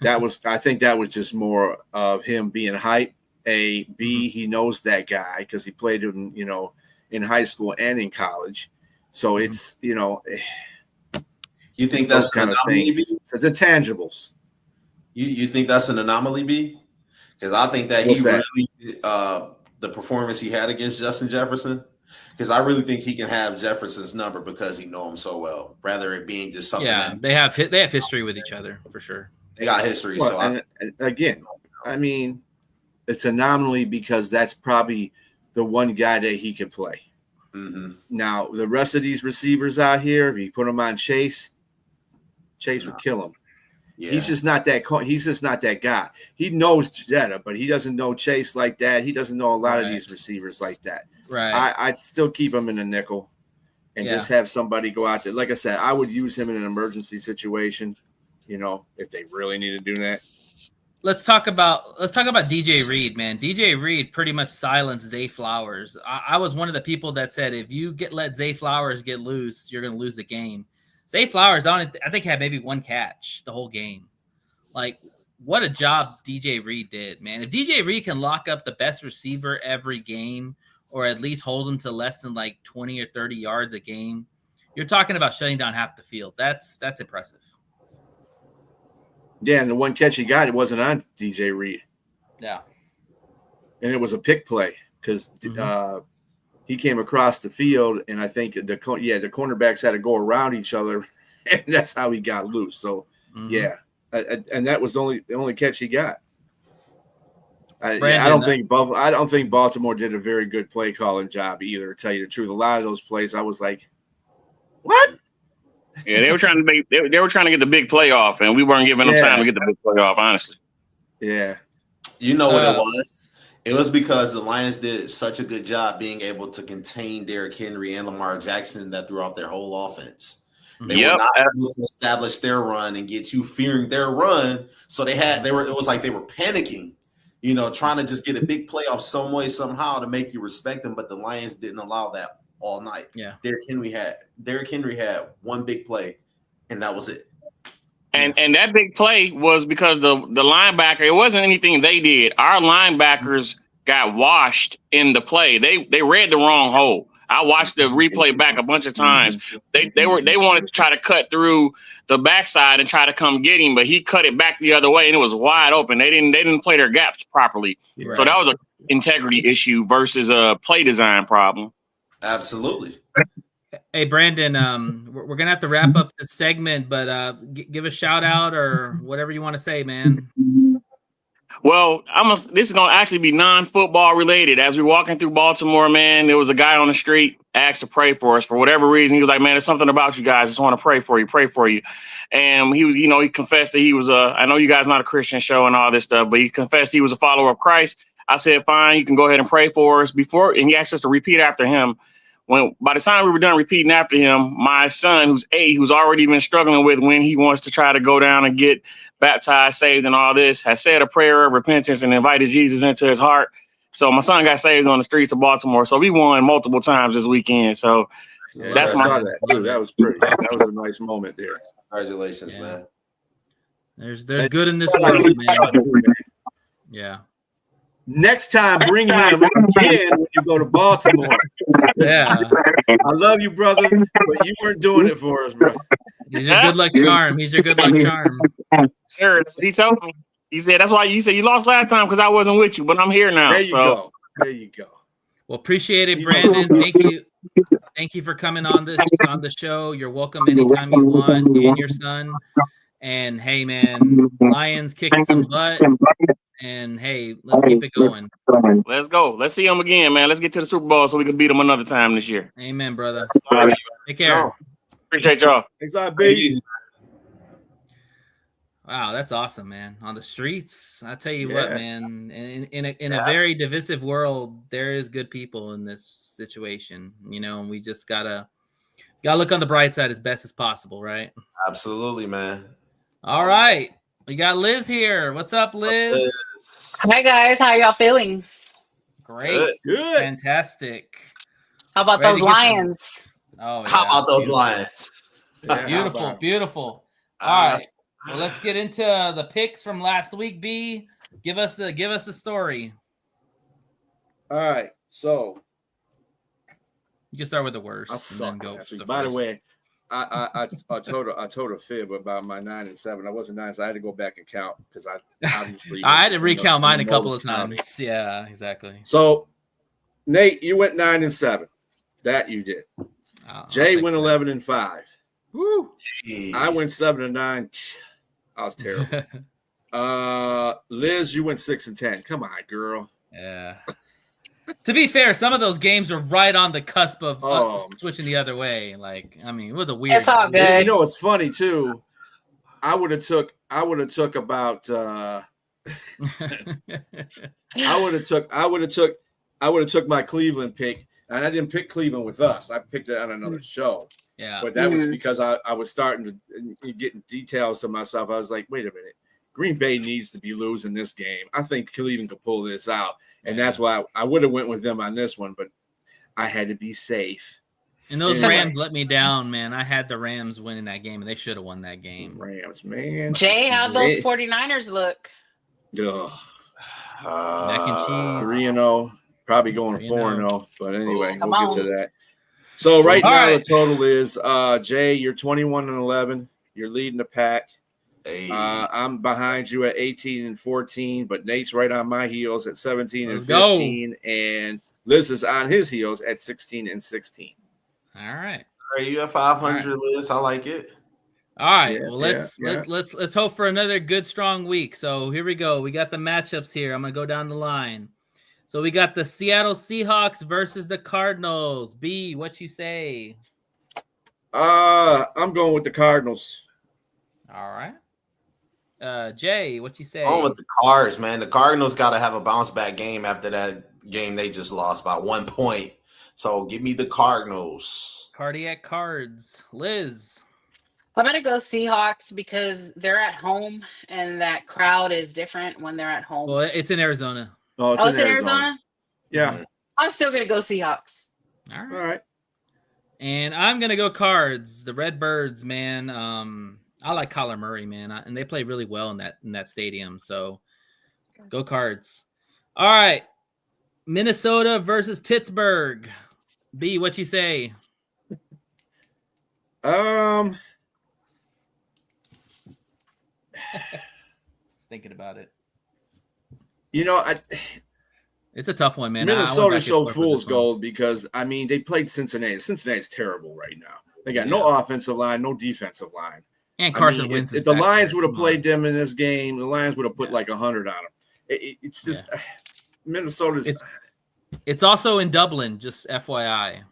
I think that was just more of him being hype. B, he knows that guy because he played him, you know, in high school and in college. So it's, you know, you think that's kind of things. It's intangibles. You think that's an anomaly, B? Because I think that really the performance he had against Justin Jefferson. Because I really think he can have Jefferson's number because he know him so well, rather it being just something. Yeah, they have history with each other for sure. They got history. Well, and again, I mean, it's an anomaly because that's probably the one guy that he can play. Mm-hmm. Now, the rest of these receivers out here, if you put them on Chase would kill him. Yeah. He's just not that guy. He knows Jetta, but he doesn't know Chase like that. He doesn't know a lot of these receivers like that. Right. I'd still keep him in the nickel and just have somebody go out there. Like I said, I would use him in an emergency situation, you know, if they really need to do that. Let's talk about DJ Reed, man. DJ Reed pretty much silenced Zay Flowers. I was one of the people that said if you let Zay Flowers get loose, you're going to lose the game. Zay Flowers, I think, had maybe one catch the whole game. Like, what a job DJ Reed did, man. If DJ Reed can lock up the best receiver every game, or at least hold him to less than like 20 or 30 yards a game, you're talking about shutting down half the field. That's impressive. Yeah, and the one catch he got, it wasn't on DJ Reed. Yeah. And it was a pick play because he came across the field, and I think the cornerbacks had to go around each other, and that's how he got loose. So, yeah, and that was the only catch he got. I don't think Baltimore did a very good play calling job either, to tell you the truth. A lot of those plays, I was like, what? Yeah, they were trying to get the big play off, and we weren't giving them time to get the big play off, honestly. Yeah. You know what it was? It was because the Lions did such a good job being able to contain Derrick Henry and Lamar Jackson that throughout their whole offense. They were not able to establish their run and get you fearing their run. So it was like they were panicking, you know, trying to just get a big play off some way, somehow to make you respect them. But the Lions didn't allow that all night. Yeah. Derrick Henry had one big play, and that was it. And that big play was because the linebacker, it wasn't anything they did. Our linebackers got washed in the play. They read the wrong hole. I watched the replay back a bunch of times. They wanted to try to cut through the backside and try to come get him, but he cut it back the other way and it was wide open. They didn't play their gaps properly. Right. So that was an integrity issue versus a play design problem. Absolutely. Hey, Brandon, we're going to have to wrap up this segment, but give a shout out or whatever you want to say, man. Well, this is going to actually be non-football related. As we're walking through Baltimore, man, there was a guy on the street asked to pray for us for whatever reason. He was like, man, there's something about you guys. I just want to pray for you. And he was, he confessed that he was I know you guys not a Christian show and all this stuff, but he confessed he was a follower of Christ. I said, fine, you can go ahead and pray for us and he asked us to repeat after him. by the time we were done repeating after him, my son, who's 8, who's already been struggling with when he wants to try to go down and get baptized, saved, and all this, has said a prayer of repentance and invited Jesus into his heart. So my son got saved on the streets of Baltimore. So we won multiple times this weekend. So that's I saw that too. That was pretty. That was a nice moment there. Congratulations, man. There's good in this world, man. Yeah. Next time, bring him again when you go to Baltimore. Yeah. I love you, brother, but you weren't doing it for us, bro. He's your good luck charm. He's your good luck charm. Sure, that's what he told me. He said, that's why you said you lost last time because I wasn't with you, but I'm here now. There you go. There you go. Well, appreciate it, Brandon. Thank you. Thank you for coming on the show. You're welcome anytime you want, you and your son. And hey, man, Lions kick some butt. And hey, let's keep it going. Let's go. Let's see them again, man. Let's get to the Super Bowl so we can beat them another time this year. Amen, brother. Sorry. Take care. Appreciate y'all. Thanks, B. Wow, that's awesome, man. On the streets, I tell you what, man. In a very divisive world, there is good people in this situation, and we just gotta look on the bright side as best as possible, right? Absolutely, man. All right, we got Liz here. What's up, Liz? Hi guys, how y'all feeling? Great, good, fantastic. How about those Lions? Oh, yeah. How about those Lions? Yeah, beautiful. All right. Well, let's get into the picks from last week. B, give us the story. All right, so you can start with the worst. And then go By the way, I told a fib about my 9 and 7. I wasn't 9, so I had to go back and count because I obviously I had to recount mine a couple of times. Yeah, exactly. So, Nate, you went 9 and 7. That you did. Jay went 11 and 5. Woo! I went 7 and 9. I was terrible. Liz, you went 6 and 10. Come on, girl. Yeah. To be fair, some of those games were right on the cusp of switching the other way. Like, I mean, it was a weird. It's all good. It's funny too. I would have took about. I would have took my Cleveland pick, and I didn't pick Cleveland with us. I picked it on another show. Yeah, but that was because I was starting to get details to myself. I was like, wait a minute, Green Bay needs to be losing this game. I think Cleveland could pull this out, and that's why I would have went with them on this one, but I had to be safe. And those Rams let me down, man. I had the Rams winning that game, and they should have won that game. Rams, man. Jay, how'd those 49ers look? Ugh. Mac and cheese. 3-0, probably going 4-0, but anyway, Come we'll on. get to that. So right All now right. the total is Jay, you're 21 and 11. You're leading the pack. Hey. I'm behind you at 18 and 14, but Nate's right on my heels at 17 Let's and go. 15, and Liz is on his heels at 16 and 16. All right. All right, you have 500, Liz. I like it. All right. Yeah, Well, let's hope for another good, strong week. So here we go. We got the matchups here. I'm gonna go down the line. So we got the Seattle Seahawks versus the Cardinals. B, what you say? I'm going with the Cardinals. All right. Jay, what you say? Going with the Cards, man. The Cardinals got to have a bounce back game after that game they just lost by 1 point. So give me the Cardinals. Cardiac Cards. Liz. I'm going to go Seahawks because they're at home and that crowd is different when they're at home. Well, it's in Arizona. Oh, it's in Arizona? Yeah. I'm still going to go Seahawks. All All right. right. And I'm gonna go Cards. The Redbirds, man. I like Kyler Murray, man, and they play really well in that stadium. So go Cards. All right. Minnesota versus Pittsburgh. B, what you say? Um, Just thinking about it. you know, It's a tough one, man. Minnesota showed fool's gold because, I mean, they played Cincinnati. Cincinnati's terrible right now. They got no offensive line, no defensive line. And Carson Wentz. If the Lions would have played them in this game, the Lions would have put like 100 on them. It's just Minnesota's. It's also in Dublin, just FYI.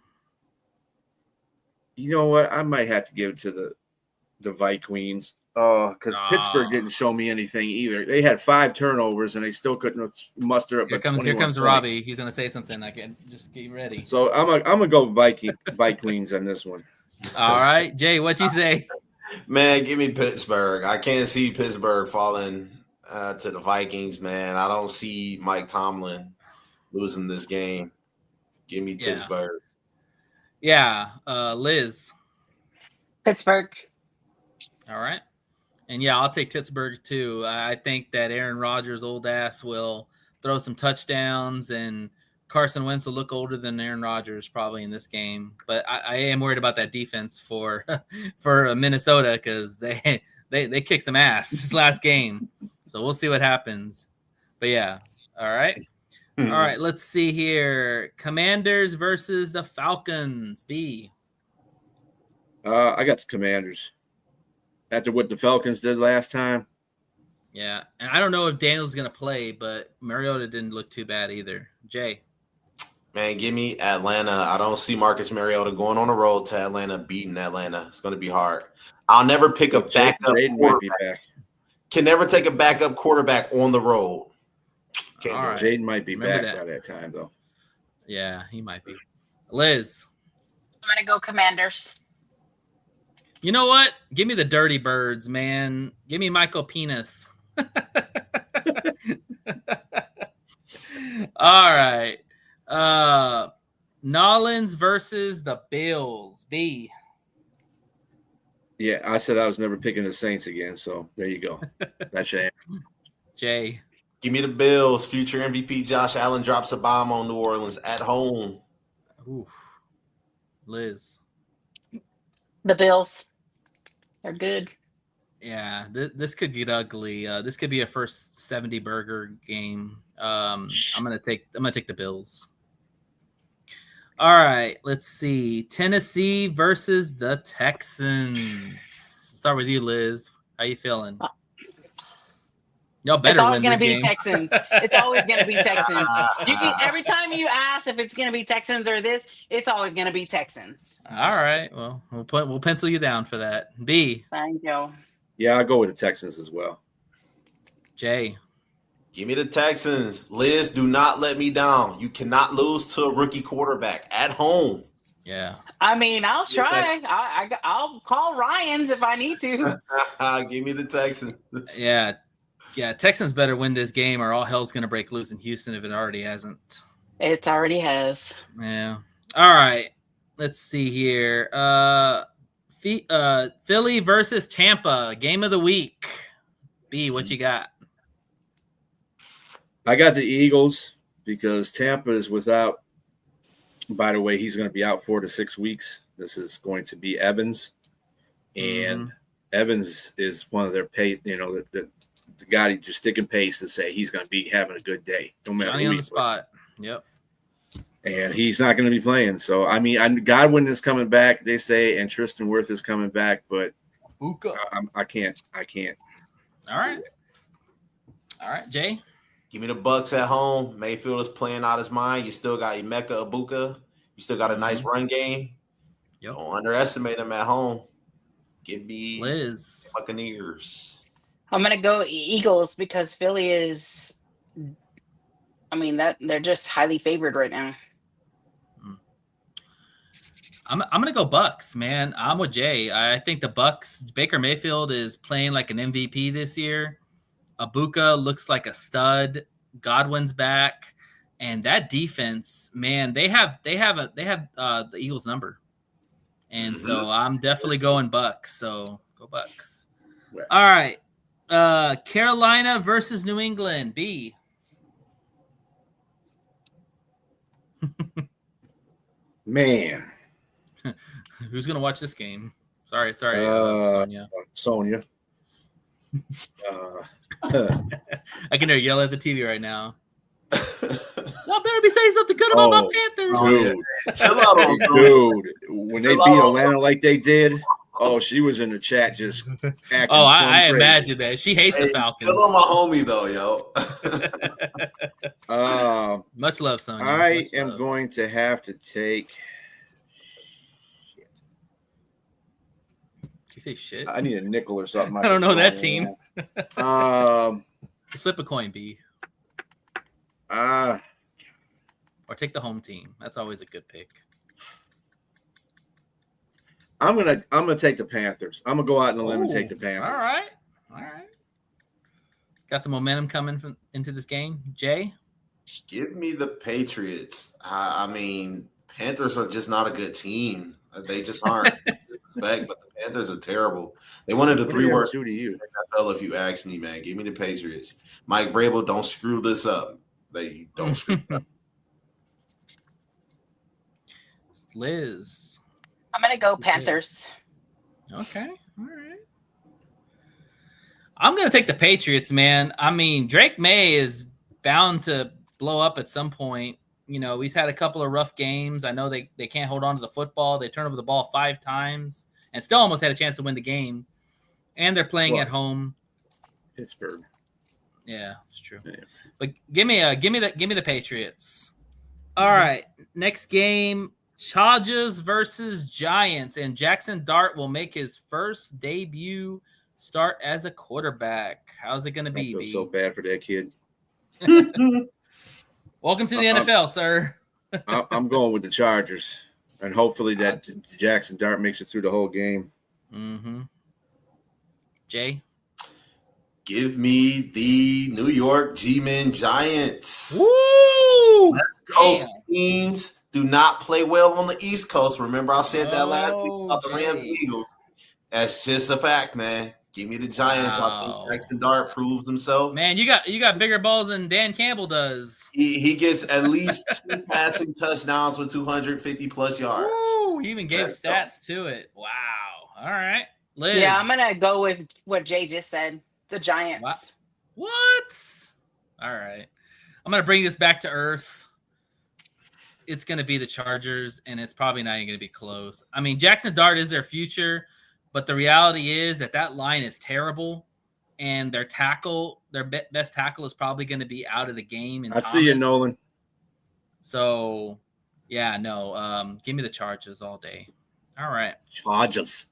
You know what? I might have to give it to the Vikings. because Pittsburgh didn't show me anything either. They had 5 turnovers and they still couldn't muster up. Here comes Robbie. He's gonna say something. I can just get ready. So I'm gonna go Vikings on this one. All right, Jay, what you say? Man, give me Pittsburgh. I can't see Pittsburgh falling to the Vikings, man. I don't see Mike Tomlin losing this game. Give me Pittsburgh. Yeah, Liz. Pittsburgh. All right. And yeah, I'll take Pittsburgh too. I think that Aaron Rodgers' old ass will throw some touchdowns, and Carson Wentz will look older than Aaron Rodgers probably in this game. But I am worried about that defense for Minnesota because they kicked some ass this last game. So we'll see what happens. But yeah, all right. All right, let's see here. Commanders versus the Falcons. B. I got the Commanders. After what the Falcons did last time. Yeah, and I don't know if Daniel's going to play, but Mariota didn't look too bad either. Jay. Man, give me Atlanta. I don't see Marcus Mariota going on the road to Atlanta, beating Atlanta. It's going to be hard. I'll never pick a backup quarterback. Can never take a backup quarterback on the road. All right. Jaden might be back by that time, though. Yeah, he might be. Liz. I'm going to go Commanders. You know what? Give me the Dirty Birds, man. Give me Michael Penis. All right. Nolans versus the Bills. B. Yeah, I said I was never picking the Saints again, so there you go. That's your answer. Jay. Give me the Bills. Future MVP Josh Allen drops a bomb on New Orleans at home. Oof. Liz. The Bills. They're good. Yeah, this could get ugly. This could be a first 70 burger game. I'm gonna take the Bills. All right, let's see. Tennessee versus the Texans. Start with you, Liz. How you feeling? Y'all better it's always win going to this be game. Texans. It's always going to be Texans. Every time you ask if it's going to be Texans or this, it's always going to be Texans. All right. Well, we'll pencil you down for that. B. Thank you. Yeah, I'll go with the Texans as well. Jay. Give me the Texans. Liz, do not let me down. You cannot lose to a rookie quarterback at home. Yeah. I mean, I'll try. I'll call Ryans if I need to. Give me the Texans. Yeah. Yeah, Texans better win this game or all hell's going to break loose in Houston if it already hasn't. It already has. Yeah. All right. Let's see here. Philly versus Tampa, game of the week. B, what you got? I got the Eagles because Tampa is without, by the way, he's going to be out 4 to 6 weeks. This is going to be Evans. And Evans is one of their the guy who just stick and pace to say he's going to be having a good day. No matter Johnny on the spot. Yep. And he's not going to be playing. So, I mean, Godwin is coming back, they say, and Tristan Wirth is coming back, but I can't. All right. All right, Jay. Give me the Bucks at home. Mayfield is playing out his mind. You still got Emeka Ibuka. You still got a nice run game. Yep. Don't underestimate him at home. Give me Liz. Buccaneers. I'm going to go Eagles because Philly is, they're just highly favored right now. I'm going to go Bucks, man. I'm with Jay. I think the Bucks, Baker Mayfield is playing like an MVP this year. Ibuka looks like a stud. Godwin's back. And that defense, man, they have the Eagles number. And so I'm definitely going Bucks. So go Bucks. All right. Carolina versus New England. B. Man. Who's going to watch this game? Sorry, Sonia. Sonia. I can hear you yell at the TV right now. Y'all better be saying something good about my Panthers. Dude. Chill out on Dude, when they beat Atlanta like they did, she was in the chat just acting. I imagine that. She hates the Falcons. Chill on my homie, though, yo. Much love, Sonia. I am going to have to take. You say shit. I need a nickel or something. I don't know that team. Flip a coin, B. Or take the home team. That's always a good pick. I'm gonna take the Panthers. I'm gonna go out on a limb and take the Panthers. All right. Got some momentum coming into this game. Jay? Give me the Patriots. I mean, Panthers are just not a good team. They just aren't. But the Panthers are terrible. They wanted the three worst to you, NFL, if you ask me, man. Give me the Patriots. Mike Vrabel, don't screw this up. They don't screw it up. Liz. I'm gonna go Panthers. Okay. All right. I'm gonna take the Patriots, man. I mean, Drake May is bound to blow up at some point. You know, he's had a couple of rough games. I know they can't hold on to the football. They turn over the ball 5 times and still almost had a chance to win the game. And they're playing at home. Pittsburgh. Yeah, it's true. Yeah. But give me the Patriots. All right. Next game, Chargers versus Giants, and Jackson Dart will make his first debut start as a quarterback. How's it going to be? I feel so bad for that kid. Welcome to the NFL, sir. I'm going with the Chargers, and hopefully that Jackson Dart makes it through the whole game. Mm-hmm. Jay? Give me the New York G-Men Giants. Woo! West Coast teams do not play well on the East Coast. Remember I said that last week about the Rams Eagles. That's just a fact, man. Give me the Giants. Wow. I think Jackson Dart proves himself. Man, you got bigger balls than Dan Campbell does. He gets at least 2 passing touchdowns with 250+ yards. Woo! He even gave stats to it. Wow. All right. Liz. Yeah, I'm gonna go with what Jay just said. The Giants. What? All right. I'm gonna bring this back to earth. It's gonna be the Chargers, and it's probably not even gonna be close. I mean, Jackson Dart is their future. But the reality is that line is terrible, and their best tackle is probably going to be out of the game. And see you, Nolan. So, yeah, no. Give me the Chargers all day. All right. Chargers.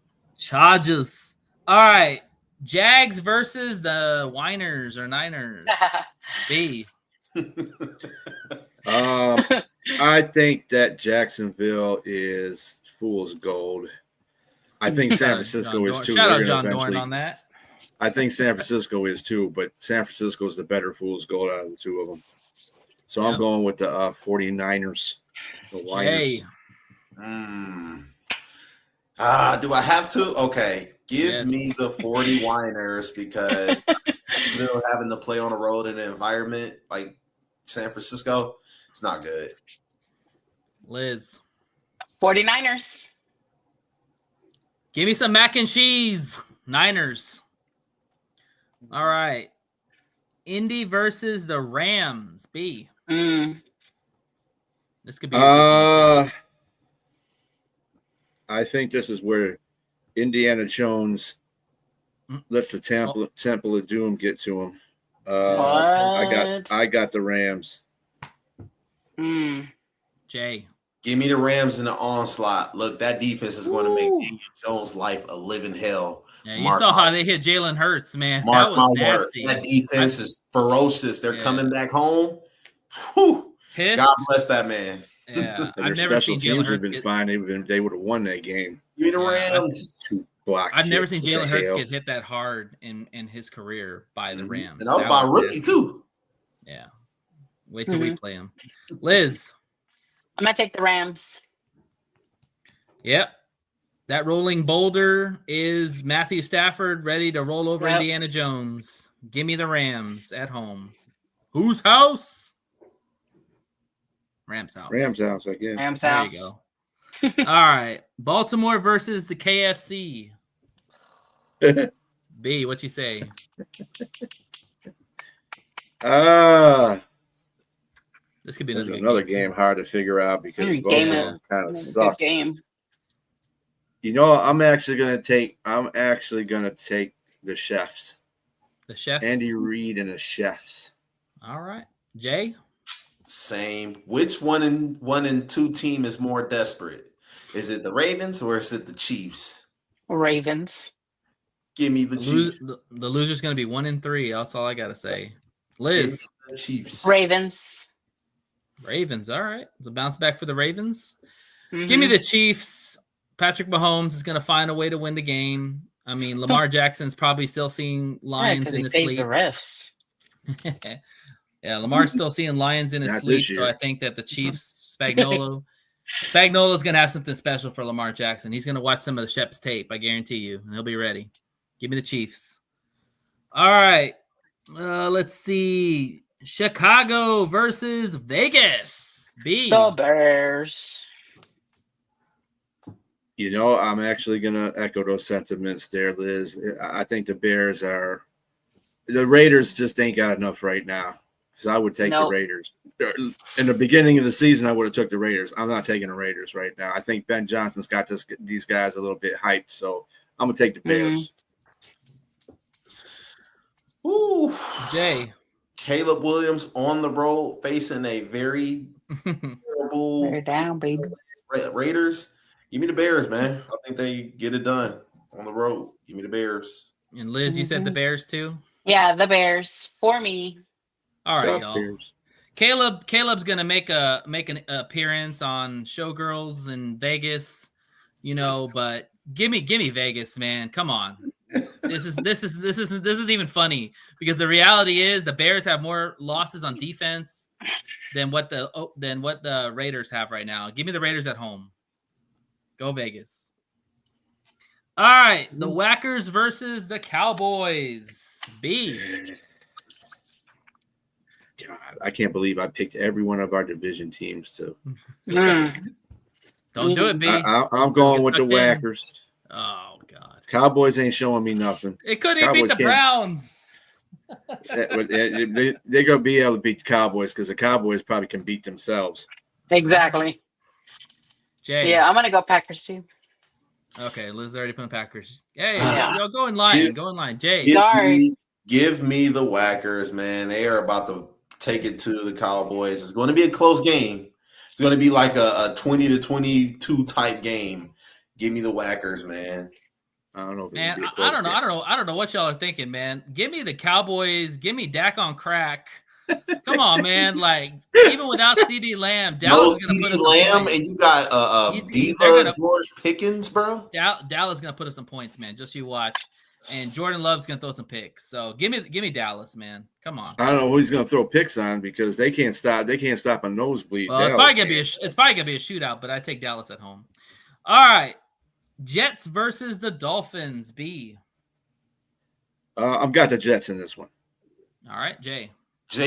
All right. Jags versus the Whiners or Niners. B. I think that Jacksonville is fool's gold. I think San Francisco is too. Shout out John Dorn on that. I think San Francisco is too, but San Francisco is the better fool's gold out of the two of them. So I'm going with the 49ers. The Jay. Do I have to? Okay. Give me the 49ers because still having to play on the road in an environment like San Francisco, it's not good. Liz. 49ers. Give me some mac and cheese. Niners. All right. Indy versus the Rams. B. This could be. I think this is where Indiana Jones lets the Temple of Doom get to him. I got the Rams. Jay. Give me the Rams in the onslaught. Look, that defense is going to make Daniel Jones' life a living hell. Yeah, you saw how they hit Jalen Hurts, man. That was nasty. That defense is ferocious. They're coming back home. Whew. God bless that man. Yeah, I've never seen Jalen Hurts been fine. They would have won that game. Give me the Rams. I've never seen Jalen Hurts get hit that hard in his career by the Rams. And that was by a rookie too. Yeah. Wait till we play him. Liz. I'm going to take the Rams. Yep. That rolling boulder is Matthew Stafford ready to roll over Indiana Jones. Give me the Rams at home. Whose house? Rams house. Rams house, I guess. Rams house. There you go. All right. Baltimore versus the KFC. B, what you say? This could be another game hard to figure out because both of them kind of suck. Game. You know, I'm actually gonna take the Chefs. The Chefs. Andy Reid and the Chefs. All right, Jay. Same. Which one and two team is more desperate? Is it the Ravens or is it the Chiefs? Ravens. Give me the Chiefs. The loser's going to be 1-3. That's all I got to say. Liz. The Chiefs. Ravens. Ravens. All right. It's a bounce back for the Ravens. Mm-hmm. Give me the Chiefs. Patrick Mahomes is going to find a way to win the game. I mean, Lamar Jackson's probably still seeing lions in his sleep. The refs. Yeah, Lamar's still seeing lions in his Not sleep. this year. So I think that the Chiefs, Spagnuolo is going to have something special for Lamar Jackson. He's going to watch some of the Shep's tape. I guarantee you. And he'll be ready. Give me the Chiefs. All right. Let's see. Chicago versus Vegas. B. The Bears. You know, I'm actually going to echo those sentiments there, Liz. I think the Raiders just ain't got enough right now. So I would take the Raiders. In the beginning of the season, I would have took the Raiders. I'm not taking the Raiders right now. I think Ben Johnson's got these guys a little bit hyped, so I'm going to take the Bears. Ooh. Jay. Caleb Williams on the road facing a very terrible They're down, baby. Raiders. Give me the Bears, man. I think they get it done on the road. Give me the Bears. And Liz, you said the Bears too? Yeah, the Bears for me. All right, y'all. Bears. Caleb's gonna make an appearance on Showgirls in Vegas, but give me Vegas, man. Come on. This isn't even funny because the reality is the Bears have more losses on defense than what the Raiders have right now. Give me the Raiders at home. Go Vegas. All right, the Whackers versus the Cowboys. B. God, I can't believe I picked every one of our division teams too. Don't do it, B. I'm going with the Whackers. Oh God, Cowboys ain't showing me nothing. It couldn't beat the Browns. They're gonna be able to beat the Cowboys because the Cowboys probably can beat themselves. Exactly. Jay. Yeah, I'm gonna go Packers too. Okay, Liz already put Packers. Hey, go in line. Go in line. Jay. Give me the Whackers, man. They are about to take it to the Cowboys. It's going to be a close game. It's going to be like a 20-22 type game. Give me the Whackers, man. I don't know. Man, I don't know what y'all are thinking, man. Give me the Cowboys. Give me Dak on crack. Come on, man. Like, even without CD Lamb, Dallas is going to put up some points. And you got Diva, George Pickens, bro. Dallas is going to put up some points, man. Just you watch. And Jordan Love's going to throw some picks. So give me Dallas, man. Come on. I don't know who he's going to throw picks on because they can't stop a nosebleed. Well, it's probably going to be a shootout, but I take Dallas at home. All right. Jets versus the Dolphins. B. I've got the Jets in this one. All right, Jay.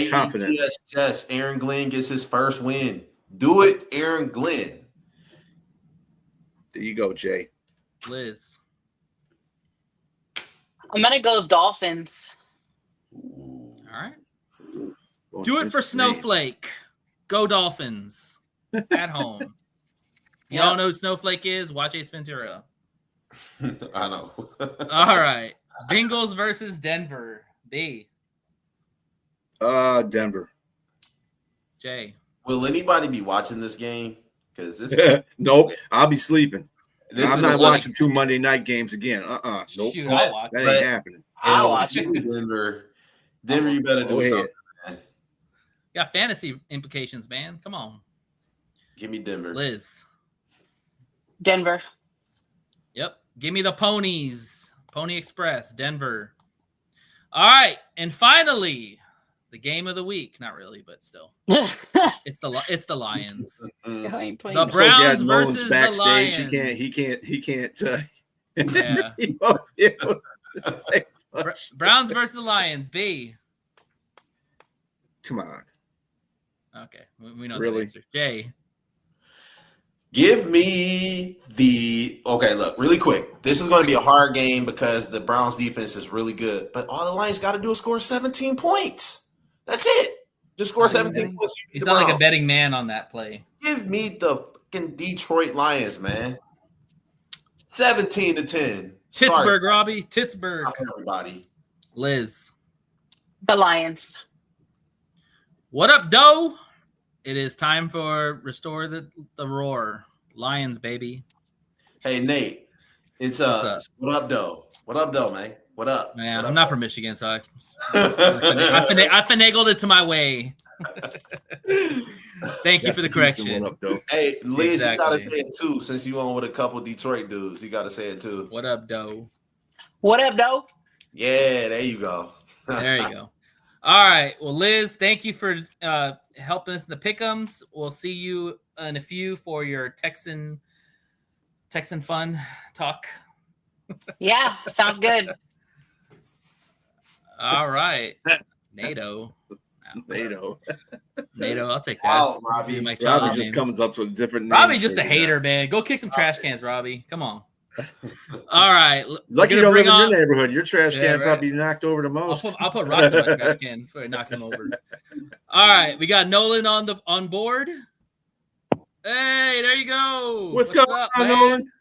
Confident. Yes. Aaron Glenn gets his first win. Do it, Aaron Glenn. There you go, Jay. Liz. I'm gonna go Dolphins. All right. Do it for Snowflake. Go Dolphins. At home. Y'all know who Snowflake is? Watch Ace Ventura. I know. All right. Bengals versus Denver. B. Denver. Will anybody be watching this game? Because this nope, I'll be sleeping. I'm not watching 2 Monday night games again. Nope. Shoot, I'll watch. That ain't happening. I'll watch it. Denver, you better do something, man. Got fantasy implications, man. Come on. Give me Denver. Liz. Denver. Yep. Give me the ponies. Pony Express, Denver. All right. And finally, the game of the week. Not really, but still. It's the Lions. The Browns versus the Lions. He can't. Yeah. Browns versus the Lions. B. Come on. Okay. We know really? the answer. Jay. Give me look, really quick. This is going to be a hard game because the Browns defense is really good. But all the Lions got to do is score 17 points. That's it. Just score 17 points. He's not like a betting man on that play. Give me the fucking Detroit Lions, man. 17-10. Pittsburgh, Robbie. Pittsburgh. Everybody. Liz. The Lions. What up, Doe? It is time for Restore the Roar. Lions, baby. Hey, Nate. It's What's up? what up, though? What up, though, man? What up? Man, What I'm up, not though? from Michigan, so I finagled it to my way. Thank you for the Houston, correction. what up, though? Hey, Liz, Exactly. you gotta say it too. Since you on with a couple Detroit dudes, you gotta say it too. What up, Doe? What up, though? Yeah, there you go. There you go. All right. Well, Liz, thank you for helping us in the Pic Ems. We'll see you in a few for your Texan fun talk. Yeah, sounds good. All right. NATO, I'll take that. Wow, That'll be Robbie. my Robbie child's just name. comes up with different names. Robbie's just for a you hater, now. man. Go kick some trash cans, Robbie. Come on. All right. Lucky you don't live in your neighborhood. Your trash Yeah, can right. probably knocked over the most. I'll put rocks in my trash can before it knocks them over. All right, we got Nolan on board. Hey, there you go. What's going up, on, man? Nolan?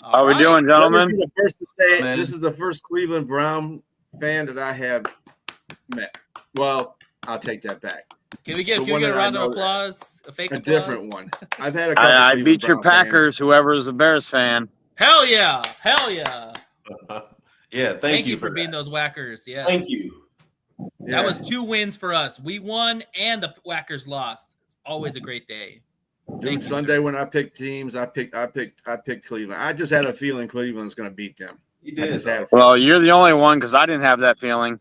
How we doing, Let me gentlemen? be the first to say Man. this is the first Cleveland Brown fan that I have met. Well, I'll take that back. Can we get The a one that I round of know that- applause? A fake A applause? different one. I've had a couple. I Cleveland beat your Brown fans. Packers, whoever's a Bears fan. Hell yeah. Hell yeah. Yeah, Thank you for that. being those whackers. Yeah. Thank you. Yeah. That was 2 wins for us. We won and the whackers lost. It's always a great day. Dude, Thank you, Sunday sir. when I picked teams, I picked Cleveland. I just had a feeling Cleveland's going to beat them. You I did. just had a Well, you're the only one because I didn't have that feeling.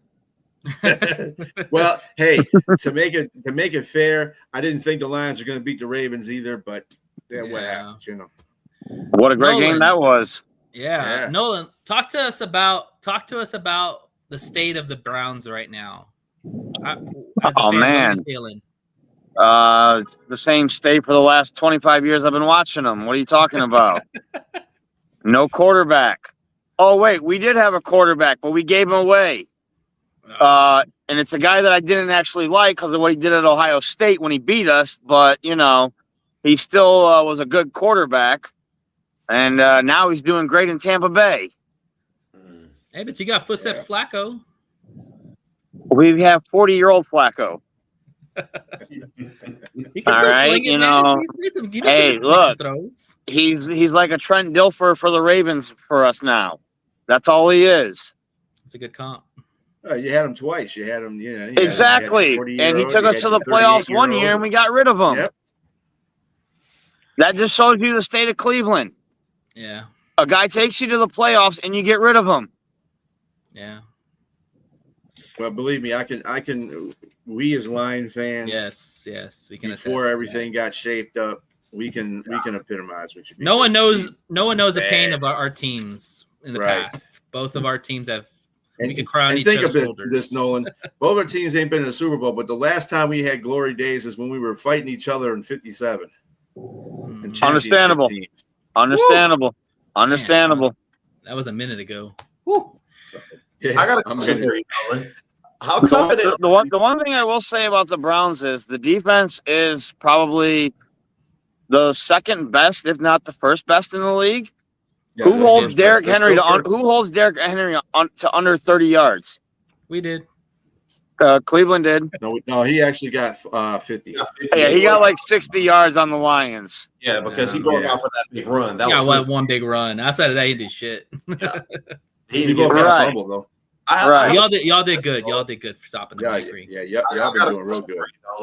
Well, hey, to make it fair, I didn't think the Lions were going to beat the Ravens either, but what Yeah. happens, you know. What a great Nolan. game that was. Yeah. Yeah. Nolan, talk to us about the state of the Browns right now. As a Oh, fan, what are you man. feeling? The same state for the last 25 years I've been watching them. What are you talking about? No quarterback. Oh, wait, we did have a quarterback, but we gave him away. And it's a guy that I didn't actually like because of what he did at Ohio State when he beat us. But, he still was a good quarterback. And now he's doing great in Tampa Bay. Hey, but you got footsteps Flacco. We have 40-year-old Flacco. He can All still right, swing it, you man. know, He's made some hey, look. throws. He's like a Trent Dilfer for the Ravens for us now. That's all he is. It's a good comp. You had him twice. You had him, Exactly. And he took us to the playoffs one year and we got rid of him. Yep. That just shows you the state of Cleveland. Yeah. A guy takes you to the playoffs and you get rid of him. Yeah. Well, believe me, I can. We as Lion fans, Yes, we can. before attest. everything got shaped up, we can epitomize what you. No one knows the pain of our teams in the Right. past. Both of our teams have. And, we could cry on and each think other's of shoulders. this, Nolan. Both our teams ain't been in the Super Bowl, but the last time we had glory days is when we were fighting each other in '57. Mm. Understandable. Teams. Understandable. Understandable. That was a minute ago. So, yeah, I got a I'm question in for it. you, Nolan. How confident? The one thing I will say about the Browns is the defense is probably the second best, if not the first best in the league. Yeah, Who the holds first Derrick best. Henry That's to so fair. who holds Derrick Henry to under 30 yards? We did. Cleveland did. No, he actually got 50. Yeah, he got like 60 yards on the Lions. Yeah, because he broke Yeah. out for that big run. That Yeah, was what one big run. Outside of that, he did shit. He He didn't both get got Right. a fumble though. Right. Y'all did good. Y'all did good for stopping them. Yeah, I agree. y'all been doing real good.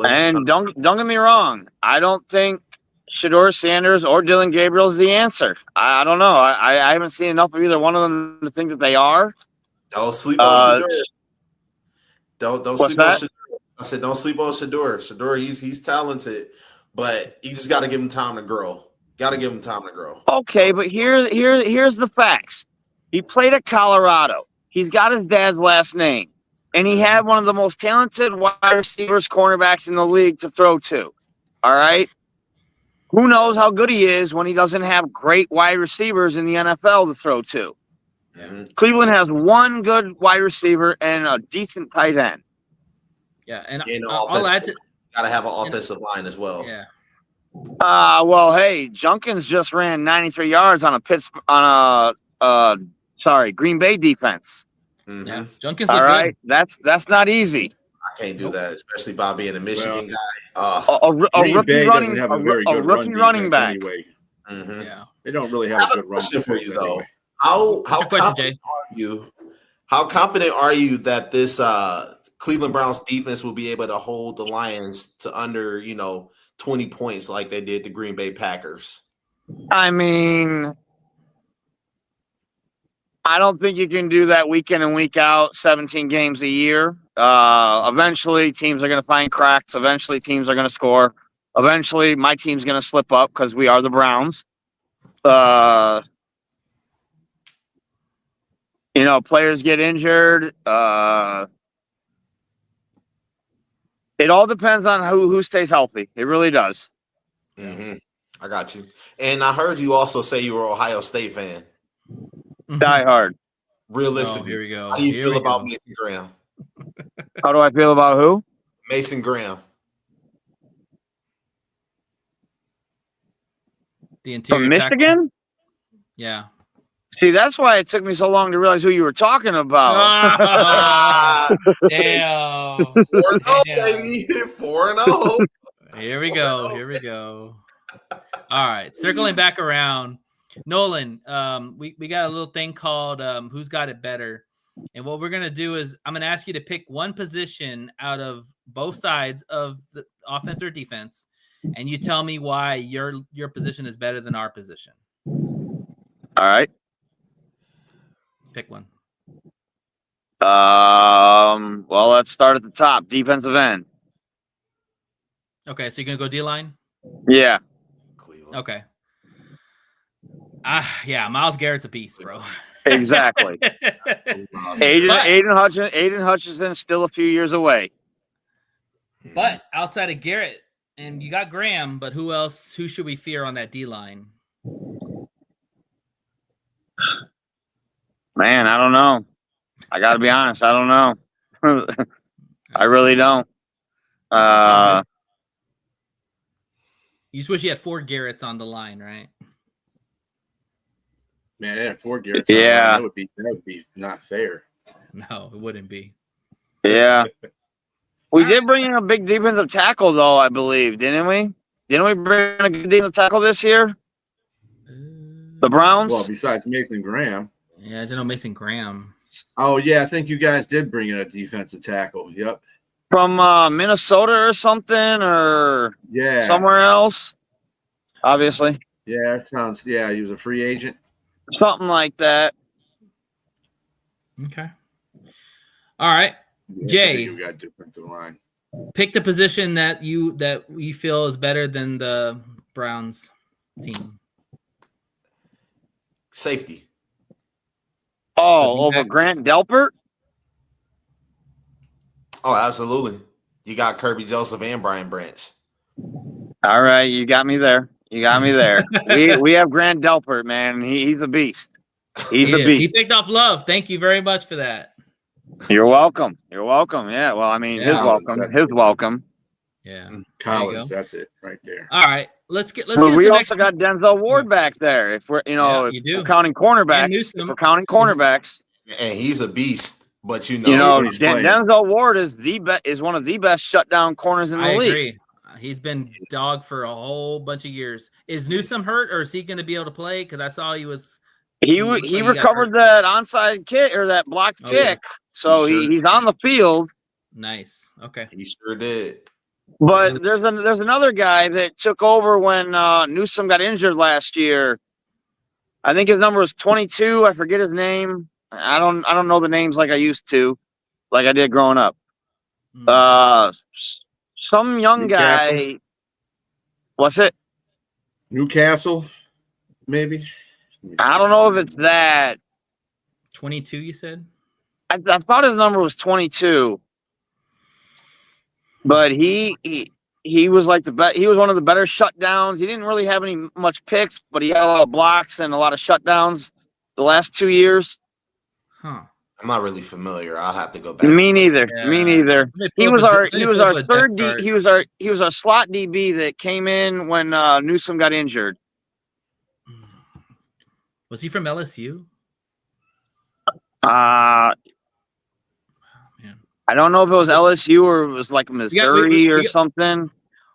And don't get me wrong. I don't think Shador Sanders or Dylan Gabriel is the answer. I don't know. I haven't seen enough of either one of them to think that they are. Don't sleep on Shador. Don't What's sleep on that? Shador. I said don't sleep on Shador. Shador, he's talented, but you just got to give him time to grow. Got to give him time to grow. Okay, but here's the facts. He played at Colorado. He's got his dad's last name. And he had one of the most talented wide receivers, cornerbacks in the league to throw to. All right? Who knows how good he is when he doesn't have great wide receivers in the NFL to throw to? Mm-hmm. Cleveland has one good wide receiver and a decent tight end. Yeah, and You know, I'll add to. got to have an offensive line as well. Yeah. Well, hey, Junkins just ran 93 yards on Green Bay defense. Mhm. Yeah. Junkins All look right, that's not easy. I can't do that, especially by being a Michigan guy. A Green rookie Bay running doesn't have a very good rookie run running defense back. anyway. Mm-hmm. Yeah. They don't really I have have a a good run question for defense you though. anyway. How What's your question, confident are you? How confident are you that this Cleveland Browns defense will be able to hold the Lions to under 20 points like they did the Green Bay Packers? I mean, I don't think you can do that week in and week out, 17 games a year. Eventually, teams are going to find cracks. Eventually, teams are going to score. Eventually, my team's going to slip up because we are the Browns. Players get injured. It all depends on who stays healthy. It really does. Mm-hmm. I got you. And I heard you also say you were an Ohio State fan. Die hard. Realistically, here we go. how do you Here feel we about go. Mason Graham? How do I feel about who? Mason Graham. The interior From tackle. Michigan? Yeah. See, that's why it took me so long to realize who you were talking about. Oh, damn. 4-0, Damn. baby. 4-0. Here we go. Here we go. All right. Circling back around. Nolan, we got a little thing called Who's Got It Better. And what we're going to do is I'm going to ask you to pick one position out of both sides of the offense or defense. And you tell me why your position is better than our position. All right. Pick one. Well, let's start at the top. Defensive end. Okay, so you're going to go D-line? Yeah. Cleveland. Okay. Yeah, Myles Garrett's a beast, bro. Exactly. Aiden Hutchinson still a few years away. But outside of Garrett, and you got Graham, but who else? Who should we fear on that D-line? Man, I don't know. I got to be honest. I don't know. I really don't. You just wish you had 4 Garretts on the line, right? Man, they had 4 Garrett's. Yeah. That would be not fair. No, it wouldn't be. Yeah. We did bring in a big defensive tackle, though, I believe, didn't we? Didn't we bring in a good defensive tackle this year? The Browns? Well, besides Mason Graham. Yeah, I didn't know Mason Graham. Oh, yeah, I think you guys did bring in a defensive tackle. Yep. From Minnesota or something, or somewhere else, obviously. Yeah, he was a free agent. Something like that. Okay. All right. Yeah, Jay, you got defensive line. pick the position that you feel is better than the Browns team. Safety. Oh, over Grant Delpert? Oh, absolutely. You got Kirby Joseph and Brian Branch. All right, you got me there. We have Grant Delpert, man. He's a beast. He's a beast. He picked off Love. Thank you very much for that. You're welcome. You're welcome. Yeah. Well, I mean, his welcome. Yeah. Collins, that's it right there. All right. Let's get we also got Denzel Ward back there. If we're we're counting cornerbacks. If we're counting cornerbacks. And he's a beast. But Denzel Ward is one of the best shutdown corners in the league. Agree. He's been dog for a whole bunch of years. Is Newsome hurt, or is he going to be able to play? Because I saw he was. He recovered that onside kick or that blocked kick, so he's on the field. Nice. Okay. He sure did. But there's another guy that took over when Newsome got injured last year. I think his number was 22. I forget his name. I don't know the names like I used to, like I did growing up. Some young guy. What's it? Newcastle, maybe. I don't know if it's that. 22, you said? I thought his number was 22. But he was like he was one of the better shutdowns. He didn't really have much picks, but he had a lot of blocks and a lot of shutdowns the last 2 years. Huh. I'm not really familiar. I'll have to go back. Me neither. Yeah. Me neither. He was our third he was our slot DB that came in when Newsome got injured. Was he from LSU? I don't know if it was LSU or it was like Missouri or something.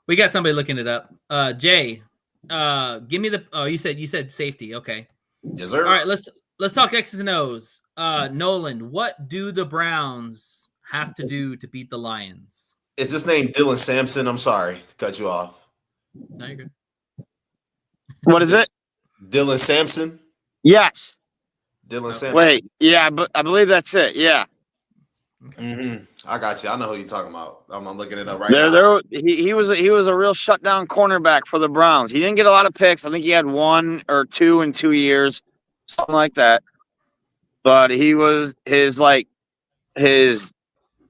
We got somebody looking it up. Jay, Give me the. Oh, you said safety. Okay. Yes, sir. All right. Let's talk X's and O's. Nolan, what do the Browns have to do to beat the Lions? Is this name Dylan Sampson? I'm sorry to cut you off. No, you're good. What is it? Dylan Sampson. Yes. Dylan Sampson. Wait. Yeah, but I believe that's it. Yeah. Mm-hmm. I got you. I know who you're talking about. I'm looking it up right now. He was a real shutdown cornerback for the Browns. He didn't get a lot of picks. I think he had 1 or 2 in 2 years, something like that. But he was his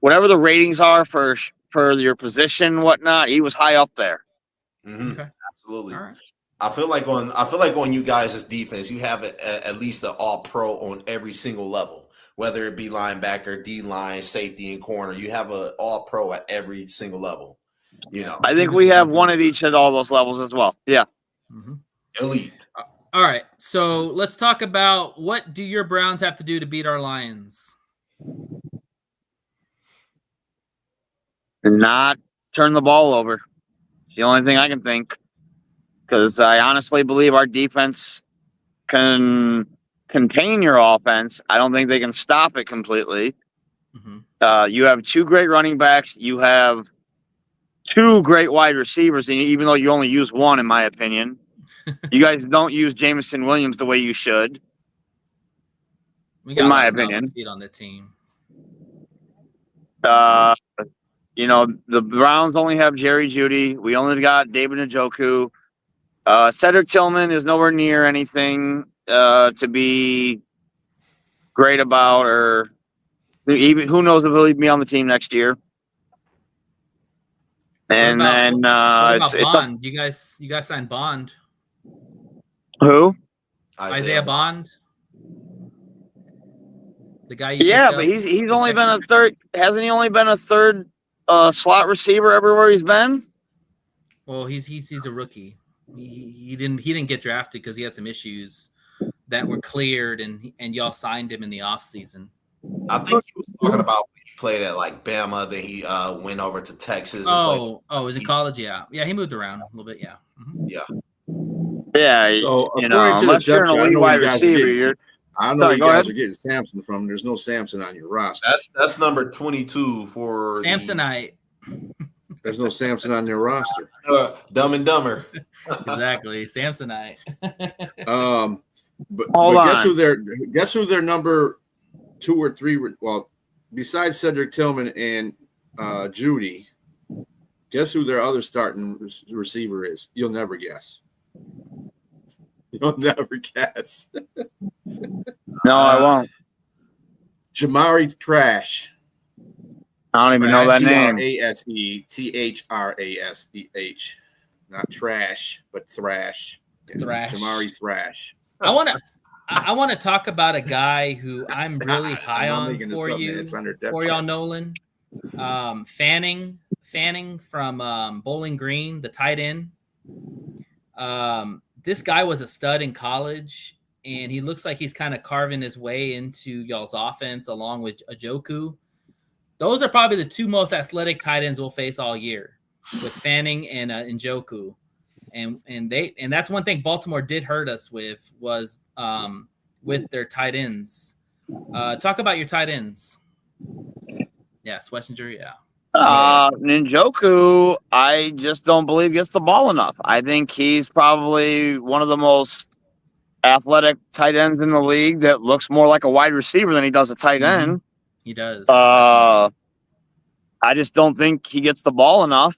whatever the ratings are for your position and whatnot. He was high up there. Mm-hmm. Okay. Absolutely. All right. I feel like on you guys' defense, you have at least an all-pro on every single level, whether it be linebacker, D-line, safety, and corner. You have an all-pro at every single level. You know, I think we have one at each at all those levels as well. Yeah. Mm-hmm. elite. All right. So let's talk about what do your Browns have to do to beat our Lions? Not turn the ball over. It's the only thing I can think. Because I honestly believe our defense can contain your offense. I don't think they can stop it completely. Mm-hmm. You have 2 great running backs. You have 2 great wide receivers, and even though you only use 1, in my opinion, you guys don't use Jameson Williams the way you should. We got in my a lot of opinion, feet on the team. The Browns only have Jerry Jeudy. We only got David Njoku. Cedric Tillman is nowhere near anything to be great about, or even who knows if he'll be on the team next year. And what about it's Bond? You guys signed Bond. who? Isaiah Bond. The guy you Yeah, picked but up he's from only been a Texas? third. Hasn't he only been a third slot receiver everywhere he's been? Well, he's a rookie. He didn't get drafted because he had some issues that were cleared, and y'all signed him in the offseason. I think he was talking about when he played at like Bama, then he went over to Texas. Oh, was it college? Yeah, he moved around a little bit. Yeah, mm-hmm. Yeah. So unless you're an elite wide receiver, I know you guys are getting Samson from. There's no Samson on your roster. That's number 22 for Samsonite. There's no Samson on your roster. Dumb and Dumber. Exactly, Samsonite. But guess who their number 2 or 3? Well, besides Cedric Tillman and Judy, guess who their other starting receiver is? You'll never guess. You'll never guess. No, I won't. Jamari Trash. I don't even know that name. TraseThrasheh. Not trash, but thrash. Thrash. Jamari Thrash. I want to talk about a guy who I'm really high on for y'all, Nolan. Fanning from Bowling Green, the tight end. This guy was a stud in college, and he looks like he's kind of carving his way into y'all's offense along with Njoku. Those are probably the 2 most athletic tight ends we'll face all year, with Fanning and Njoku. And that's one thing Baltimore did hurt us with was with their tight ends. Talk about your tight ends. Yeah, Schlesinger, yeah. Njoku, I just don't believe gets the ball enough. I think he's probably one of the most athletic tight ends in the league that looks more like a wide receiver than he does a tight end. He does. I just don't think he gets the ball enough.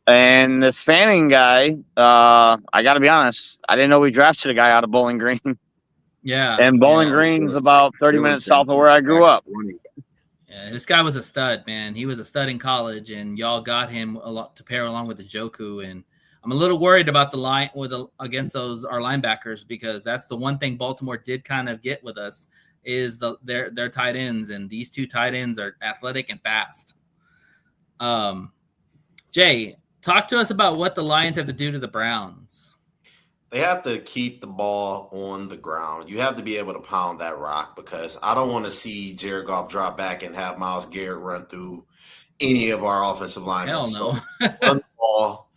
And this Fanning guy, I got to be honest, I didn't know we drafted a guy out of Bowling Green. Yeah. And Bowling Green's about 30 minutes south of where I grew up. Yeah, this guy was a stud, man. He was a stud in college, and y'all got him a lot to pair along with the Njoku. And I'm a little worried about the line against our linebackers, because that's the one thing Baltimore did kind of get with us is their tight ends, and these 2 tight ends are athletic and fast. Jay, talk to us about what the Lions have to do to the Browns. They have to keep the ball on the ground. You have to be able to pound that rock, because I don't want to see Jared Goff drop back and have Myles Garrett run through any of our offensive linemen. Hell no. So run the ball.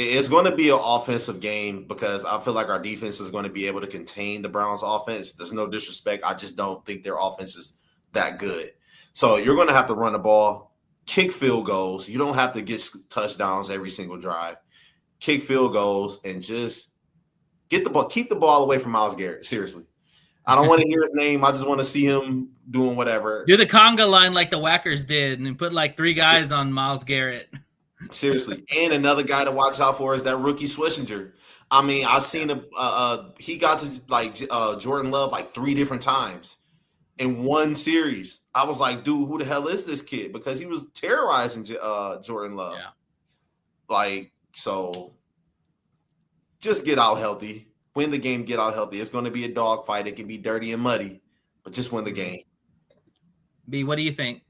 It's going to be an offensive game because I feel like our defense is going to be able to contain the Browns' offense. There's no disrespect. I just don't think their offense is that good. So you're going to have to run the ball, kick field goals. You don't have to get touchdowns every single drive. Kick field goals and just get the ball. Keep the ball away from Myles Garrett. Seriously. I don't want to hear his name. I just want to see him doing whatever. Do the conga line like the Whackers did and put like 3 guys on Myles Garrett. Seriously. And another guy to watch out for is that rookie Swishinger. I mean, I've seen he got to like Jordan Love like 3 different times in one series. I was like, dude, who the hell is this kid? Because he was terrorizing Jordan Love. Yeah. Like, so just get out healthy. Win the game, get out healthy. It's going to be a dogfight. It can be dirty and muddy, but just win the game. B, what do you think?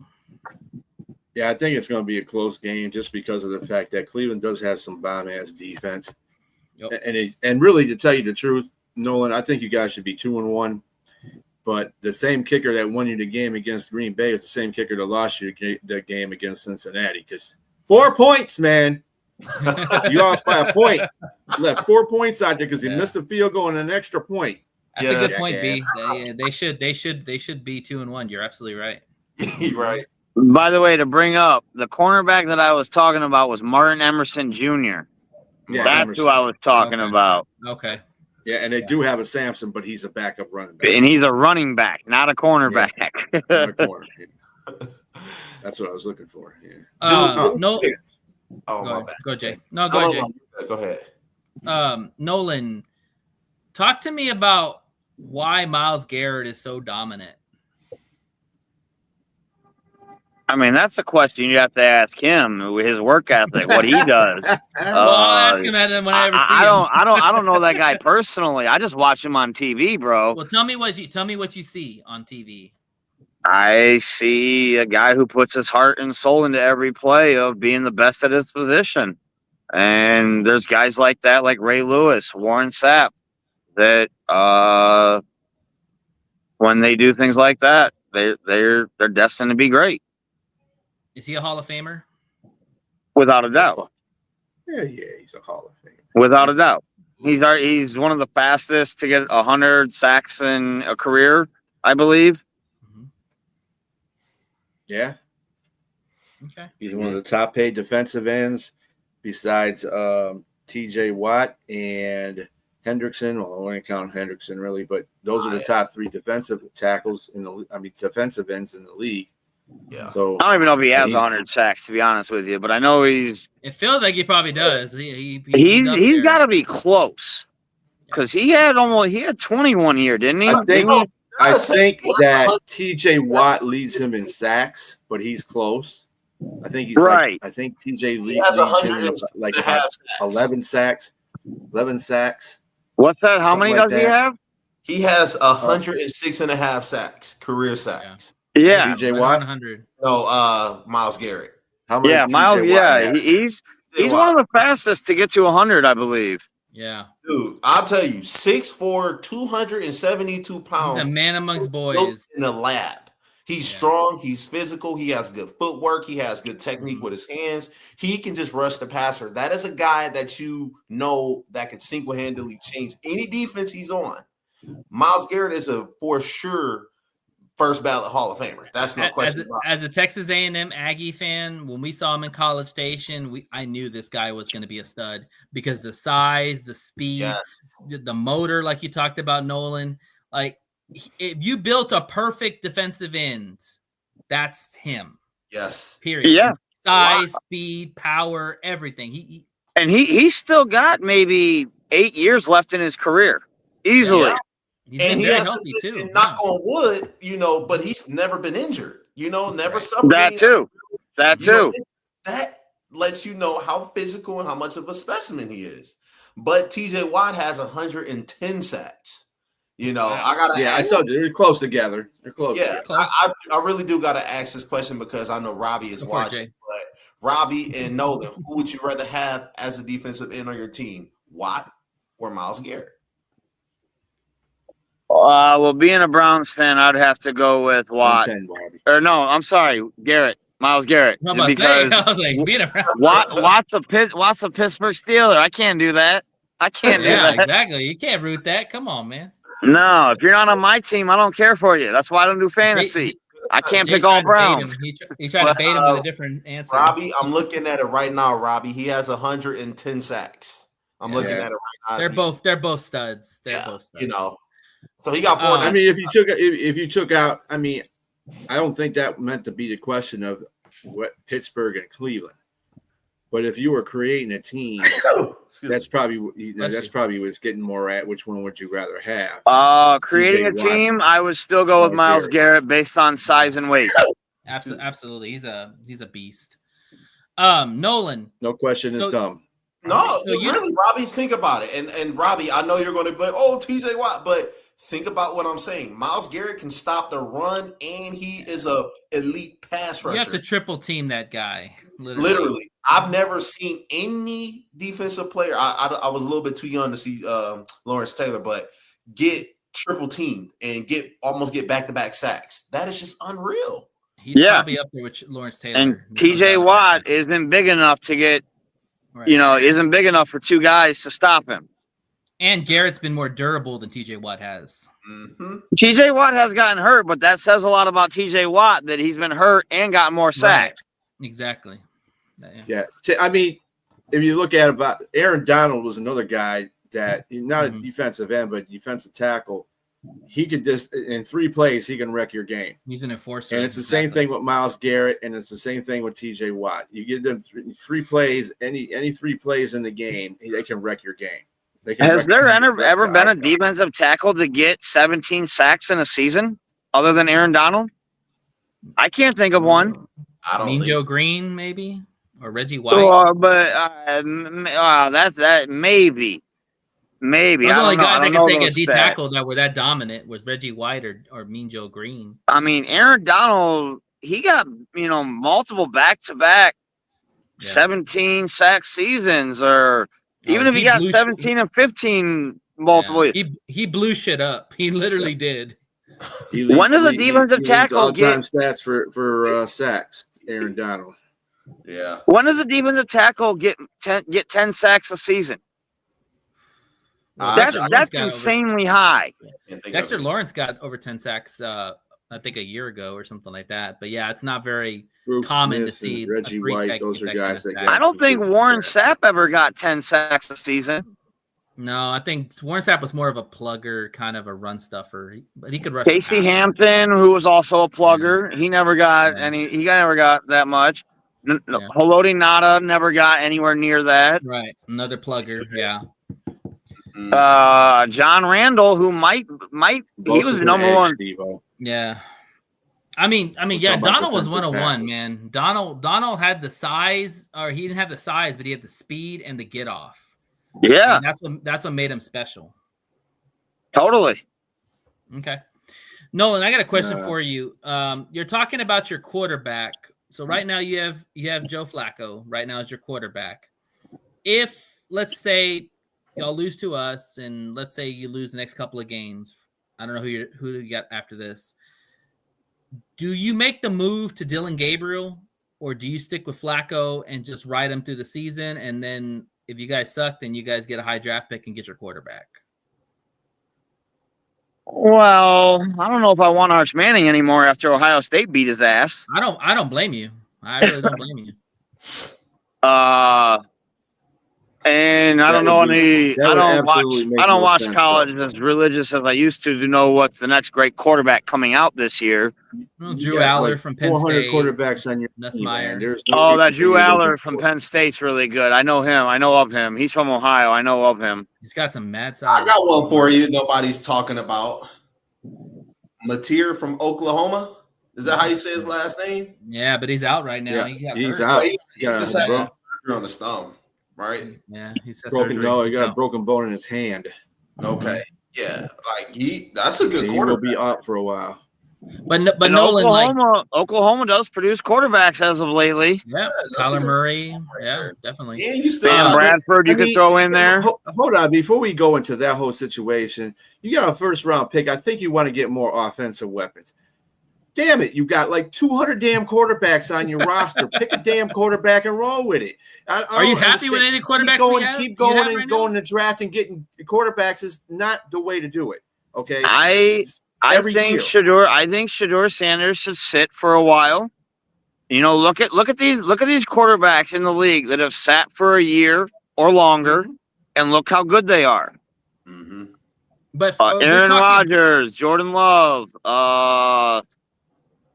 Yeah, I think it's going to be a close game just because of the fact that Cleveland does have some bomb-ass defense. Yep. And really, to tell you the truth, Nolan, I think you guys should be 2-1. But the same kicker that won you the game against Green Bay is the same kicker that lost you the game against Cincinnati. Because 4 points, man. You lost by a point. Left 4 points out there because you missed a field goal and an extra point. That's a good point, B. They should be 2-1. You're absolutely right. Right. By the way, to bring up, the cornerback that I was talking about was Martin Emerson Jr. Yeah, That's Emerson. who I was talking about. Okay. Yeah, and they do have a Samson, but he's a backup running back. And he's a running back, not a cornerback. Yeah, not a corner. That's what I was looking for. No. Oh, my bad. Go, Jay. No, go, Jay. Go ahead. Nolan, talk to me about why Myles Garrett is so dominant. I mean, that's a question you have to ask him. His work ethic, what he does. Well, I'll ask him at him when I ever see him. I don't know that guy personally. I just watch him on TV, bro. Well, tell me what you see on TV. I see a guy who puts his heart and soul into every play of being the best at his position. And there's guys like that, like Ray Lewis, Warren Sapp, that when they do things like that, they're destined to be great. Is he a Hall of Famer? Without a doubt. Yeah, he's a Hall of Famer. Without a doubt. He's one of the fastest to get 100 sacks in a career, I believe. Yeah. Okay. He's one of the top paid defensive ends besides TJ Watt and Hendrickson. Well, I won't count Hendrickson really, but those are the top 3 defensive tackles defensive ends in the league. Yeah. So I don't even know if he has 100 sacks, to be honest with you, but I know It feels like he probably does. He's got to be close because he had 21 here, didn't he? I think that TJ Watt leads him in sacks, but he's close. I think he's right. I think TJ leads him like 11 sacks. 11 sacks. What's that? How many does he have? He has 106.5 sacks, career sacks. Yeah. TJ Watt? 100. No, Myles Garrett. How much? Yeah, Myles. Yeah, he's one of the fastest to get to 100, I believe. Yeah. Dude, I'll tell you, 6'4", 272 pounds. He's a man amongst boys. In the lab. He's strong. He's physical. He has good footwork. He has good technique with his hands. He can just rush the passer. That is a guy that that can single-handedly change any defense he's on. Myles Garrett is for sure first ballot Hall of Famer. That's no question. As a Texas A&M Aggie fan, when we saw him in College Station, I knew this guy was going to be a stud because the size, the speed, the motor, like you talked about, Nolan. Like, if you built a perfect defensive end, that's him. Yes. Period. Yeah. Size, speed, power, everything. He's still got maybe 8 years left in his career, easily. Yeah. He's been very healthy too. And knock on wood, but he's never been injured. Never suffered. That too. That lets you know how physical and how much of a specimen he is. But TJ Watt has 110 sacks. I gotta. Yeah, I told you they're close together. They're close. Yeah, I really do gotta ask this question because I know Robbie is watching. But Robbie and Nolan, who would you rather have as a defensive end on your team, Watt or Myles Garrett? Well, being a Browns fan, I'd have to go with Watt. 110, Or no, I'm sorry, Garrett. Miles Garrett. I'm about to Because say, I was like, beat him. Watt's a Pittsburgh Steeler. I can't do that. I can't do Yeah, that. exactly. You can't root that. Come on, man. No, if you're not on my team, I don't care for you. That's why I don't do fantasy. I can't Jay pick all tried to bait him. Browns. He tried to bait him with a different answer. Robbie, I'm looking at it right now. Robbie, he has 110 sacks. I'm looking at it right now. They're both studs. They're both studs. You know, so he got 4. I mean, if you took out, I mean, I don't think that meant to be the question of what Pittsburgh and Cleveland. But if you were creating a team, that's probably what's getting more at. Which one would you rather have? Creating a team, I would still go with Miles Garrett based on size and weight. Absolutely, he's a beast. Nolan, no question is dumb. No, so really, Robbie, think about it. And Robbie, I know you're going to be like, oh, TJ Watt, but think about what I'm saying. Miles Garrett can stop the run, and he is a elite pass rusher. You have to triple team that guy. Literally. I've never seen any defensive player. I was a little bit too young to see Lawrence Taylor, but get triple teamed and almost get back-to-back sacks. That is just unreal. He's probably up there with Lawrence Taylor. And TJ Watt isn't big enough to get, isn't big enough for two guys to stop him. And Garrett's been more durable than TJ Watt has. Mm-hmm. TJ Watt has gotten hurt, but that says a lot about TJ Watt that he's been hurt and got more sacks. Right. Exactly. Yeah. I mean, if you look at about Aaron Donald was another guy that not a defensive end, but defensive tackle. He could just in 3 plays, he can wreck your game. He's an enforcer. And it's the same thing with Miles Garrett, and it's the same thing with TJ Watt. You give them 3 plays, any 3 plays in the game, they can wreck your game. Has there ever been a defensive tackle to get 17 sacks in a season other than Aaron Donald? I can't think of one. Mean Joe Green, maybe? Or Reggie White? That's that. Maybe. The only guys that can take a D tackle that were that dominant was Reggie White or Mean Joe Green. I mean, Aaron Donald, he got, multiple back-to-back 17 sack seasons, or even if he got 17 and 15 multiple. Yeah. He blew shit up. He literally did. When does a defensive tackle get stats for sacks? Aaron Donald. Yeah. When does a defensive tackle get 10 sacks a season? That's insanely high. Dexter Lawrence got over 10 sacks, I think a year ago or something like that. But yeah, it's not very common to see. Reggie White, those are guys that I don't think Warren Sapp ever got 10 sacks a season. No, I think Warren Sapp was more of a plugger, kind of a run stuffer, but he could rush. Casey Hampton, who was also a plugger, he never got any. He never got that much. Haloti Ngata never got anywhere near that. Right, another plugger. Yeah. John Randall, who might he was number one. Yeah. I mean, yeah. Donald was 101, man. Donald had the size, or he didn't have the size, but he had the speed and the get off. Yeah, and that's what made him special. Totally. Okay, Nolan, I got a question for you. You're talking about your quarterback. So right now you have Joe Flacco. Right now as your quarterback. If let's say y'all lose to us, and let's say you lose the next couple of games, I don't know who you got after this. Do you make the move to Dylan Gabriel, or do you stick with Flacco and just ride him through the season, and then if you guys suck, then you guys get a high draft pick and get your quarterback? Well, I don't know if I want Arch Manning anymore after Ohio State beat his ass. I don't blame you. I really don't blame you. And I don't know any. I don't watch college as religious as I used to know what's the next great quarterback coming out this year. Well, Drew Aller from Penn State. 400 quarterbacks on your team, man. That Drew Aller from Penn State's really good. I know him. I know of him. He's from Ohio. I know of him. He's got some mad size. I got one for you. Nobody's talking about. Mateer from Oklahoma. Is that how you say his last name? Yeah, but he's out right now. Yeah, he's out. He just had surgery on his thumb, right? Yeah, he's broken. No, he got a broken bone in his hand. Okay, yeah, that's a good quarterback. He will be out for a while. But Nolan, Oklahoma does produce quarterbacks as of lately. Yeah, Kyler Murray. Yeah, definitely. And Bradford, you could throw in there. Hold on, before we go into that whole situation, you got a first round pick. I think you want to get more offensive weapons. damn it, you got like 200 damn quarterbacks on your roster. Pick a damn quarterback and roll with it. Are you happy with any quarterbacks we have? Keep going and going to draft and getting quarterbacks is not the way to do it. Okay. I think Shador Sanders should sit for a while. You know, look at these quarterbacks in the league that have sat for a year or longer, and look how good they are. Mm-hmm. But Aaron Rodgers, Jordan Love.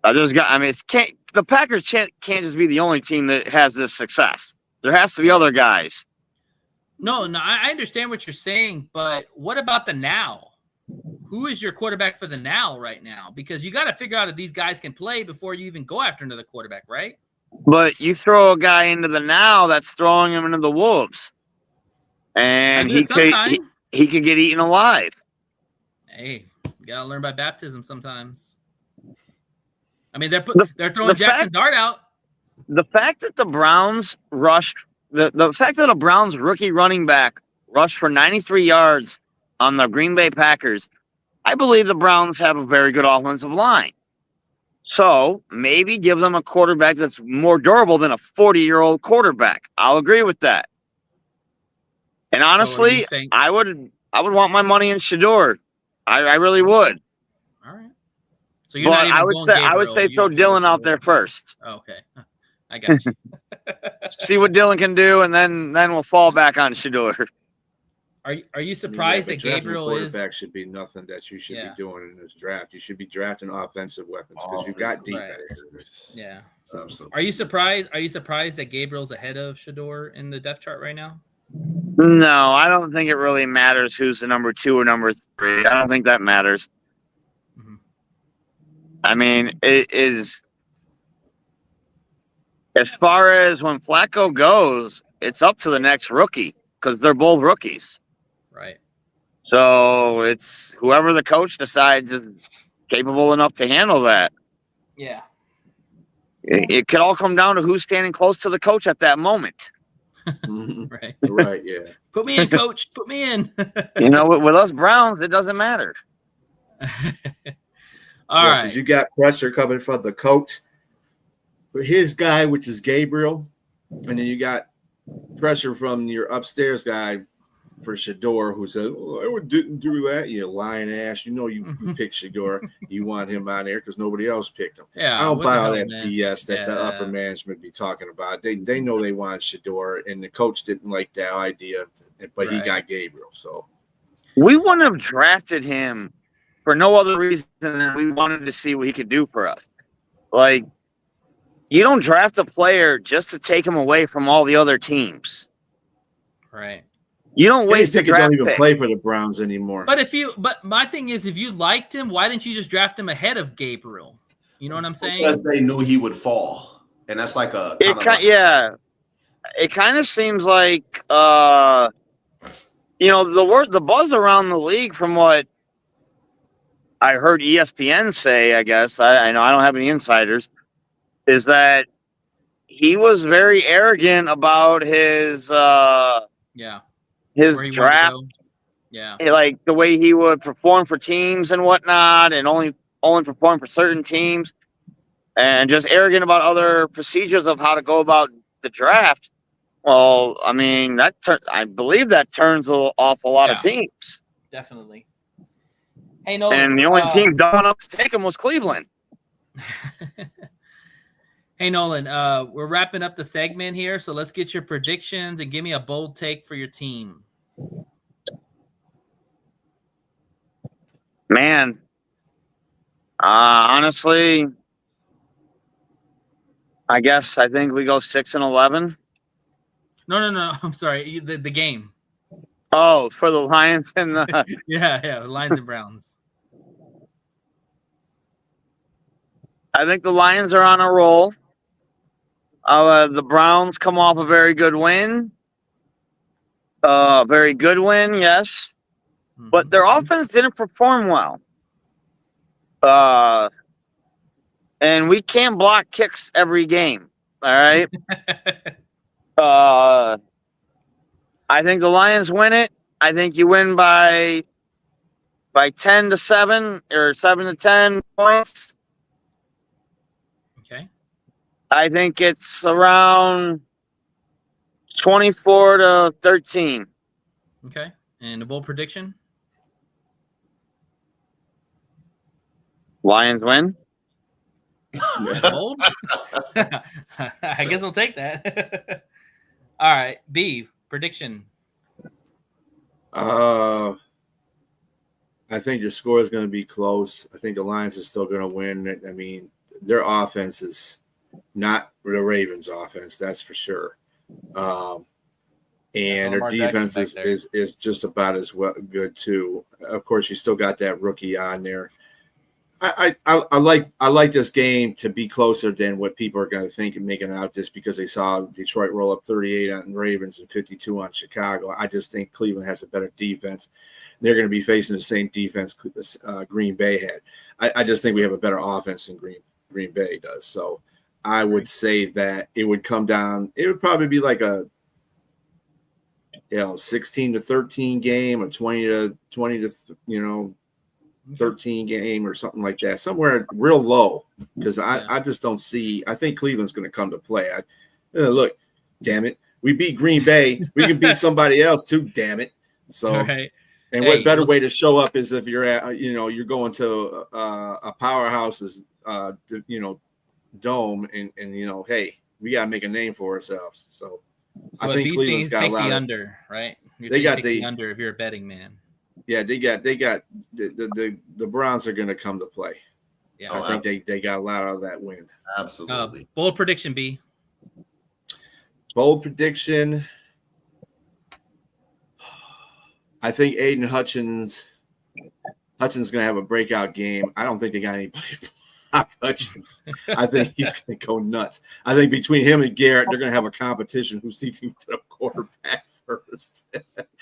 The Packers can't just be the only team that has this success. There has to be other guys. No, I understand what you're saying, but what about the now? Who is your quarterback for the now right now? Because you got to figure out if these guys can play before you even go after another quarterback, right? But you throw a guy into the now, that's throwing him into the wolves, and he could get eaten alive. Hey, you gotta learn by baptism sometimes. I mean, they're throwing Jackson Dart out. The fact that the Browns rushed the fact that a Browns rookie running back rushed for 93 yards on the Green Bay Packers, I believe the Browns have a very good offensive line. So maybe give them a quarterback that's more durable than a 40-year-old quarterback. I'll agree with that. And honestly, I would want my money in Shador. I really would. All right. So you're not even I would say throw Dylan out there first. Oh, okay. I got you. See what Dylan can do, and then we'll fall back on Shador. Are you surprised that Gabriel quarterback should be nothing that you should be doing in this draft? You should be drafting offensive weapons because you got defense. Right. Yeah. Absolutely. Are you surprised that Gabriel's ahead of Shador in the depth chart right now? No, I don't think it really matters who's the number 2 or number 3. I don't think that matters. Mm-hmm. I mean, it is as far as when Flacco goes, it's up to the next rookie because they're both rookies. Right. So it's whoever the coach decides is capable enough to handle that. Yeah. It could all come down to who's standing close to the coach at that moment. Right. Right. Yeah. Put me in, coach. Put me in. You know, with us Browns, it doesn't matter. All right. Because you got pressure coming from the coach for his guy, which is Gabriel, and then you got pressure from your upstairs guy for Shador, who said, "Oh, I didn't do that." You lying ass. You know you picked Shador. You want him on there because nobody else picked him. Yeah, I don't buy all that BS that the upper management be talking about. They know they wanted Shador, and the coach didn't like that idea, but he got Gabriel. So we wouldn't have drafted him for no other reason than we wanted to see what he could do for us. Like, you don't draft a player just to take him away from all the other teams. Right. You don't waste a draft don't even pick. play for the Browns anymore. But my thing is, if you liked him, why didn't you just draft him ahead of Gabriel? You know what I'm saying? Because they knew he would fall, and that's like a It kind of seems like the buzz around the league from what I heard ESPN say. I guess I know I don't have any insiders. Is that he was very arrogant about his draft, like the way he would perform for teams and whatnot, and only perform for certain teams, and just arrogant about other procedures of how to go about the draft. Well, I mean I believe that turns off a lot of teams. Definitely. Hey, Nolan, and the only team dumb enough to take him was Cleveland. Hey, Nolan, we're wrapping up the segment here, so let's get your predictions and give me a bold take for your team. Man, honestly, I think we go 6-11. No. I'm sorry, the game. Oh, for the Lions and the yeah, Lions and Browns. I think the Lions are on a roll. The Browns come off a very good win. Very good win, yes. Mm-hmm. But their offense didn't perform well. And we can't block kicks every game. All right. I think the Lions win it. I think you win by 10-7 or 7-10 points. I think it's around 24-13. Okay. And a bold prediction? Lions win. Bold? I guess we'll take that. All right. B, prediction. I think the score is going to be close. I think the Lions are still going to win. I mean, their offense is not the Ravens' offense, that's for sure. And their defense is just about as good too. Of course, you still got that rookie on there. I like this game to be closer than what people are going to think and making it out just because they saw Detroit roll up 38 on Ravens and 52 on Chicago. I just think Cleveland has a better defense. They're going to be facing the same defense Green Bay had. I just think we have a better offense than Green Bay does. So I would say that it would come down. It would probably be like a 16-13 game, or 20 to 13 game or something like that, somewhere real low, because I just don't see. I think Cleveland's going to come to play. Look, damn it, we beat Green Bay. We can beat somebody else too. Damn it. So, right. And what better way to show up is if you're at, you're going to a powerhouse's, dome, and hey, we got to make a name for ourselves. So I think Cleveland's got a lot of under, right? They got the under if you're a betting man. Yeah, they got the Browns are going to come to play. Yeah, I think they got a lot out of that win. Absolutely. Bold prediction, B. Bold prediction. I think Aiden Hutchins going to have a breakout game. I don't think they got anybody block Hutchins. I think he's going to go nuts. I think between him and Garrett, they're going to have a competition who's seeking to the quarterback first.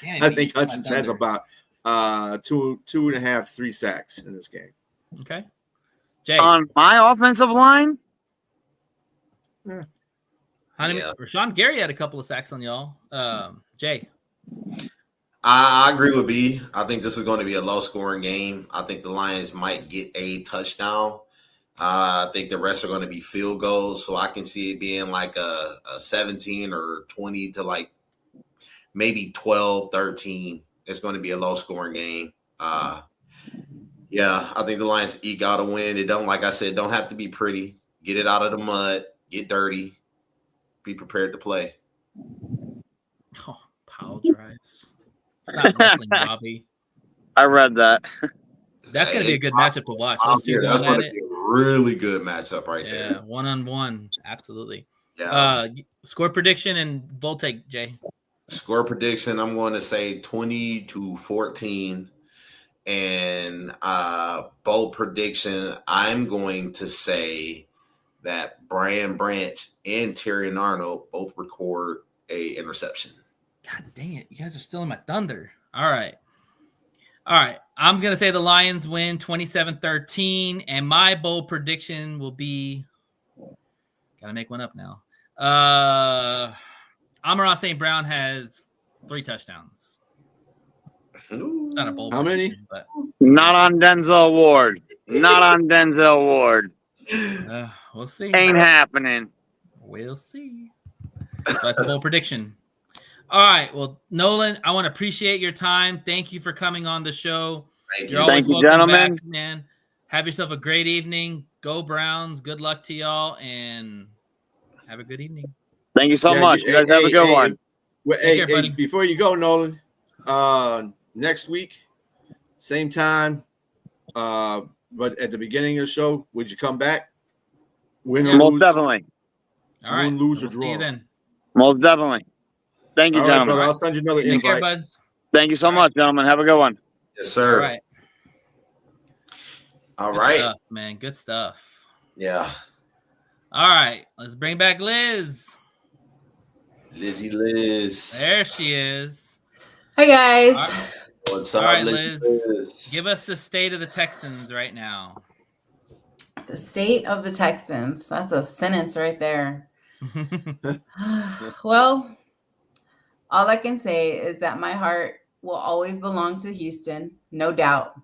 I think Hutchins has about 2.5, 3 sacks in this game. Okay. Jay. On my offensive line? Yeah. Rashawn Gary had a couple of sacks on y'all. Jay. I agree with B. I think this is going to be a low-scoring game. I think the Lions might get a touchdown. I think the rest are going to be field goals, so I can see it being like a 17 or 20 to like maybe 12, 13. It's going to be a low-scoring game. Yeah, I think the Lions eke out a win. It don't, like I said, don't have to be pretty. Get it out of the mud. Get dirty. Be prepared to play. Oh, pile drives. It's not wrestling, Robbie. I read that. That's going to be a good matchup to watch. Those two That's going going at to be it. a really good matchup right there. Yeah, one-on-one. Absolutely. Yeah. Score prediction and bold take, Jay. Score prediction, I'm going to say 20-14. And bold prediction, I'm going to say that Brian Branch and Terry Arnold both record a interception. God dang it. You guys are still in my thunder. All right. I'm going to say the Lions win 27-13. And my bold prediction will be – got to make one up now. Amon-Ra St. Brown has 3 touchdowns. Not a bold How many? But Not on Denzel Ward. Not on Denzel Ward. We'll see. Ain't happening. We'll see. So that's a bold prediction. All right. Well, Nolan, I want to appreciate your time. Thank you for coming on the show. Thank you. You're always Thank you, welcome gentlemen. back, man. Have yourself a great evening. Go Browns. Good luck to y'all, and have a good evening. Thank you so much. You guys have a good one. Take care, buddy. Before you go, Nolan, next week, same time, but at the beginning of the show, would you come back? Win or Most lose? definitely. All right. Win, lose, or We'll see draw. you then. Most definitely. Thank you, All right, gentlemen. brother. I'll send you another Take care, invite. buds. Thank you so All right. much, gentlemen. Have a good one. Yes, sir. All right. All Good right. stuff, man. Good stuff. Yeah. All right. Let's bring back Liz. Lizzie Liz. There she is. Hi guys. All right. What's All up, right, Lizzie Liz. Give us the state of the Texans right now. The state of the Texans. That's a sentence right there. Well, all I can say is that my heart will always belong to Houston, no doubt.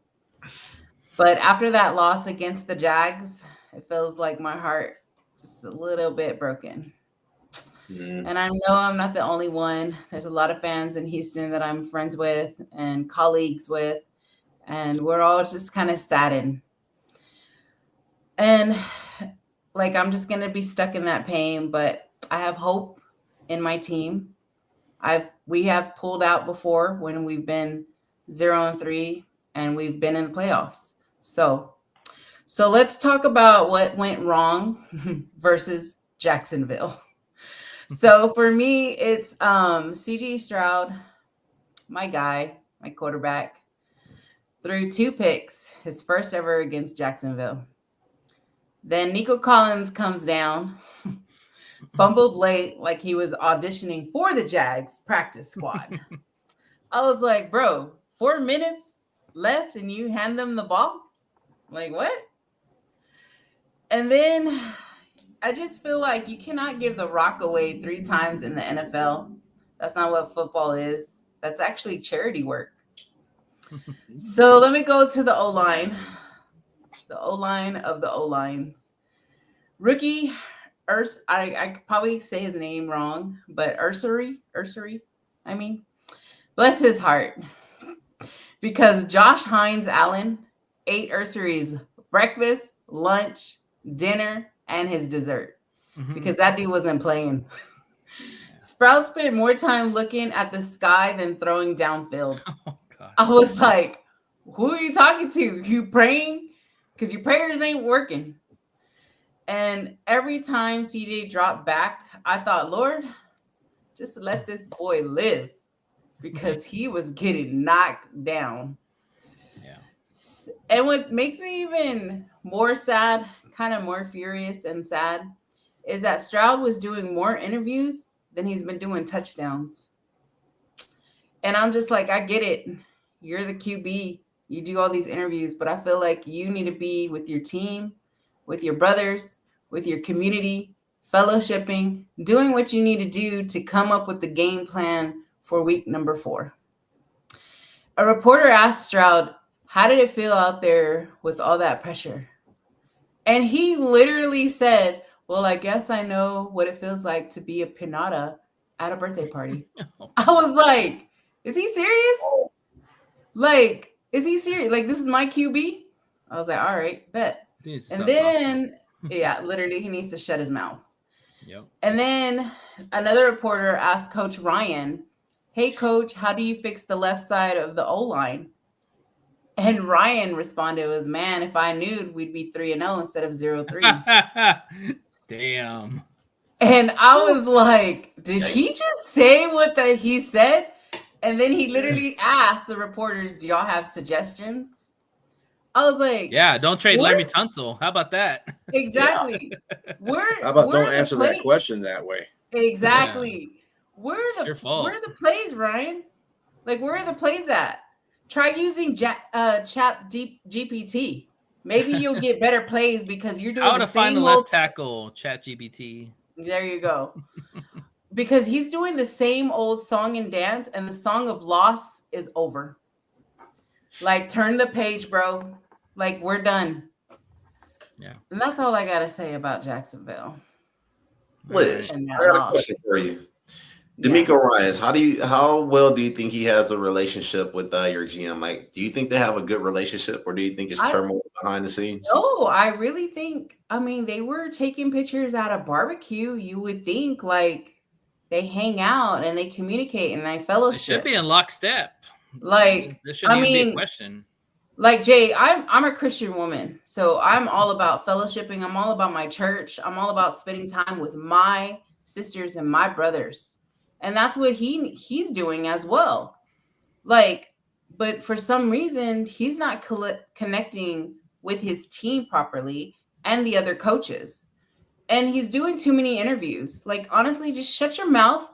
But after that loss against the Jags, it feels like my heart just a little bit broken. And I know I'm not the only one. There's a lot of fans in Houston that I'm friends with and colleagues with, and we're all just kind of saddened. And like, I'm just going to be stuck in that pain, but I have hope in my team. We have pulled out before when we've been 0-3 and we've been in the playoffs. So let's talk about what went wrong versus Jacksonville. So for me, it's CJ Stroud, my guy, my quarterback, threw 2 picks, his first ever against Jacksonville. Then Nico Collins comes down, fumbled late like he was auditioning for the Jags practice squad. I was like, bro, 4 minutes left and you hand them the ball? Like, what? And then I just feel like you cannot give the rock away 3 times in the NFL. That's not what football is. That's actually charity work. So let me go to the O-line. The O-line of the O-lines. Rookie, I could probably say his name wrong, but Ursary, I mean, bless his heart. Because Josh Hines Allen ate Ursary's breakfast, lunch, dinner, and his dessert. Because that dude wasn't playing. Sprout spent more time looking at the sky than throwing downfield. Oh, God. I was like, who are you talking to? You praying? Because your prayers ain't working. And every time CJ dropped back, I thought, Lord, just let this boy live. Because he was getting knocked down. Yeah. And what makes me even more sad, kind of more furious and sad, is that Stroud was doing more interviews than he's been doing touchdowns. And I'm just like, I get it. You're the QB. You do all these interviews, but I feel like you need to be with your team, with your brothers, with your community, fellowshipping, doing what you need to do to come up with the game plan for week number 4. A reporter asked Stroud, how did it feel out there with all that pressure? And he literally said, well, I guess I know what it feels like to be a pinata at a birthday party. I was like, is he serious? Like, is he serious? Like, this is my QB? I was like, all right, bet. And then, yeah, literally, he needs to shut his mouth. Yep. And then another reporter asked Coach Ryan, hey, Coach, how do you fix the left side of the O-line? And Ryan responded was, man, if I knew, we'd be 3-0 instead of 0-3. Damn. And I was like, did he just say what he said? And then he literally asked the reporters, do y'all have suggestions? I was like, yeah, don't trade what? Larry Tunsil. How about that? Exactly. How about don't answer that question that way? Exactly. Yeah. Where are the plays, Ryan? Like, where are the plays at? Try using Chat GPT. Maybe you'll get better plays because you're doing How the to find same a left tackle, Chat GPT. There you go. Because he's doing the same old song and dance, and the song of loss is over. Like, turn the page, bro. Like, we're done. Yeah. And that's all I got to say about Jacksonville. Liz, I got a question for you. D'Amico Ryans, how well do you think he has a relationship with your GM? Like, do you think they have a good relationship, or do you think it's turmoil behind the scenes? No, I really think, I mean, they were taking pictures at a barbecue. You would think, like, they hang out and they communicate and they fellowship. They should be in lockstep. Like, there shouldn't even be a question. Like, Jay, I'm a Christian woman, so I'm all about fellowshipping. I'm all about my church. I'm all about spending time with my sisters and my brothers. And that's what he's doing as well. Like, but for some reason, he's not connecting with his team properly and the other coaches. And he's doing too many interviews. Like, honestly, just shut your mouth,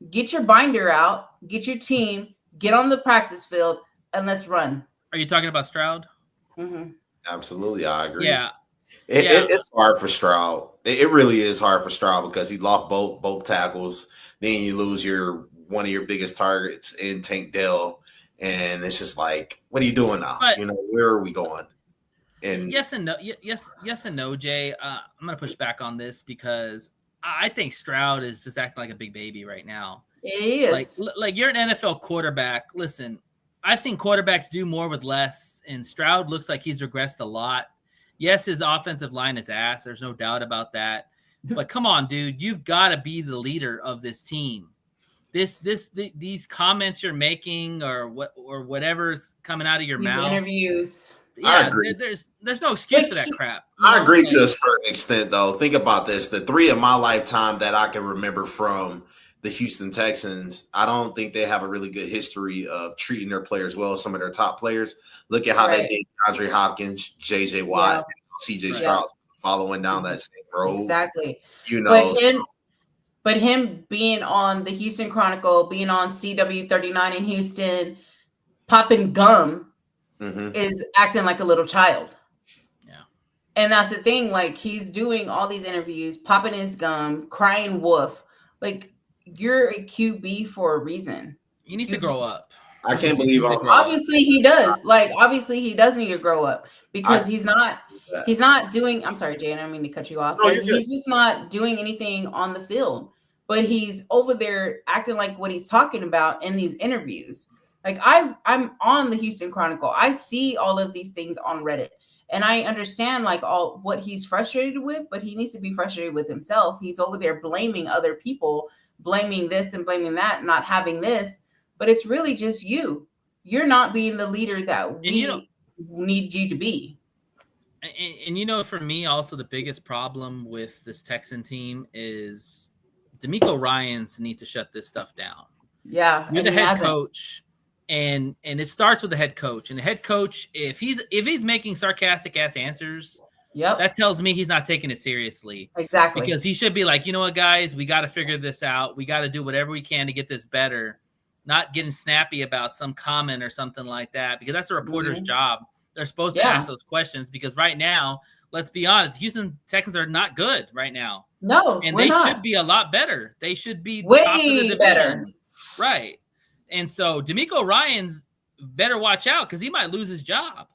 get your binder out, get your team, get on the practice field, and let's run. Are you talking about Stroud? Mm-hmm. Absolutely, I agree. Yeah. It's hard for Stroud. It really is hard for Stroud because he lost both tackles. Then you lose one of your biggest targets in Tank Dell, and it's just like, what are you doing now? Where are we going? And yes and no. Yes and no, Jay. I'm gonna push back on this because I think Stroud is just acting like a big baby right now. He is. Like you're an NFL quarterback. Listen, I've seen quarterbacks do more with less, and Stroud looks like he's regressed a lot. Yes, his offensive line is ass. There's no doubt about that. But come on, dude, you've got to be the leader of this team. These comments you're making or whatever's coming out of your mouth. Interviews. I Yeah, agree. there's no excuse for that crap. I agree to a certain extent, though. Think about this: the 3 in my lifetime that I can remember from the Houston Texans, I don't think they have a really good history of treating their players well. Some of their top players. Look at how they did DeAndre Hopkins, J.J. Watt, C.J. Stroud, following down that same road. Exactly. You know, but him being on the Houston Chronicle, being on CW39 in Houston, popping gum, is acting like a little child. Yeah. And that's the thing. Like, he's doing all these interviews, popping his gum, crying wolf. Like, you're a QB for a reason. He needs to grow up. I can't believe obviously he does. Like, obviously he does need to grow up because he's not doing. I'm sorry, Jay, I don't mean to cut you off. But he's just not doing anything on the field. But he's over there acting like what he's talking about in these interviews. Like, I'm on the Houston Chronicle. I see all of these things on Reddit. And I understand like all what he's frustrated with, but he needs to be frustrated with himself. He's over there blaming other people, blaming this and blaming that, not having this. But it's really just you. You're not being the leader that we need you to be. And you know, for me, also the biggest problem with this Texan team is D'Amico Ryans need to shut this stuff down. Yeah, you're the head coach, and it starts with the head coach. And the head coach, if he's making sarcastic ass answers, that tells me he's not taking it seriously. Exactly, because he should be like, you know what, guys, we got to figure this out. We got to do whatever we can to get this better. Not getting snappy about some comment or something like that, because that's a reporter's job. They're supposed to ask those questions because right now, let's be honest, Houston Texans are not good right now. No, and they should be a lot better. They should be way top of the division. Better. Right. And so D'Amico Ryans better watch out because he might lose his job.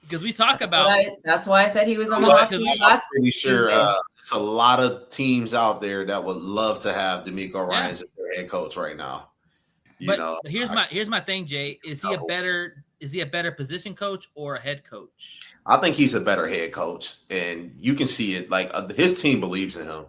Because we talk that's why I said he was on the hot seat last. I'm pretty sure there's a lot of teams out there that would love to have D'Amico Ryans as their head coach right now. But here's my thing, Jay. Is he a better position coach or a head coach? I think he's a better head coach, and you can see it. Like his team believes in him.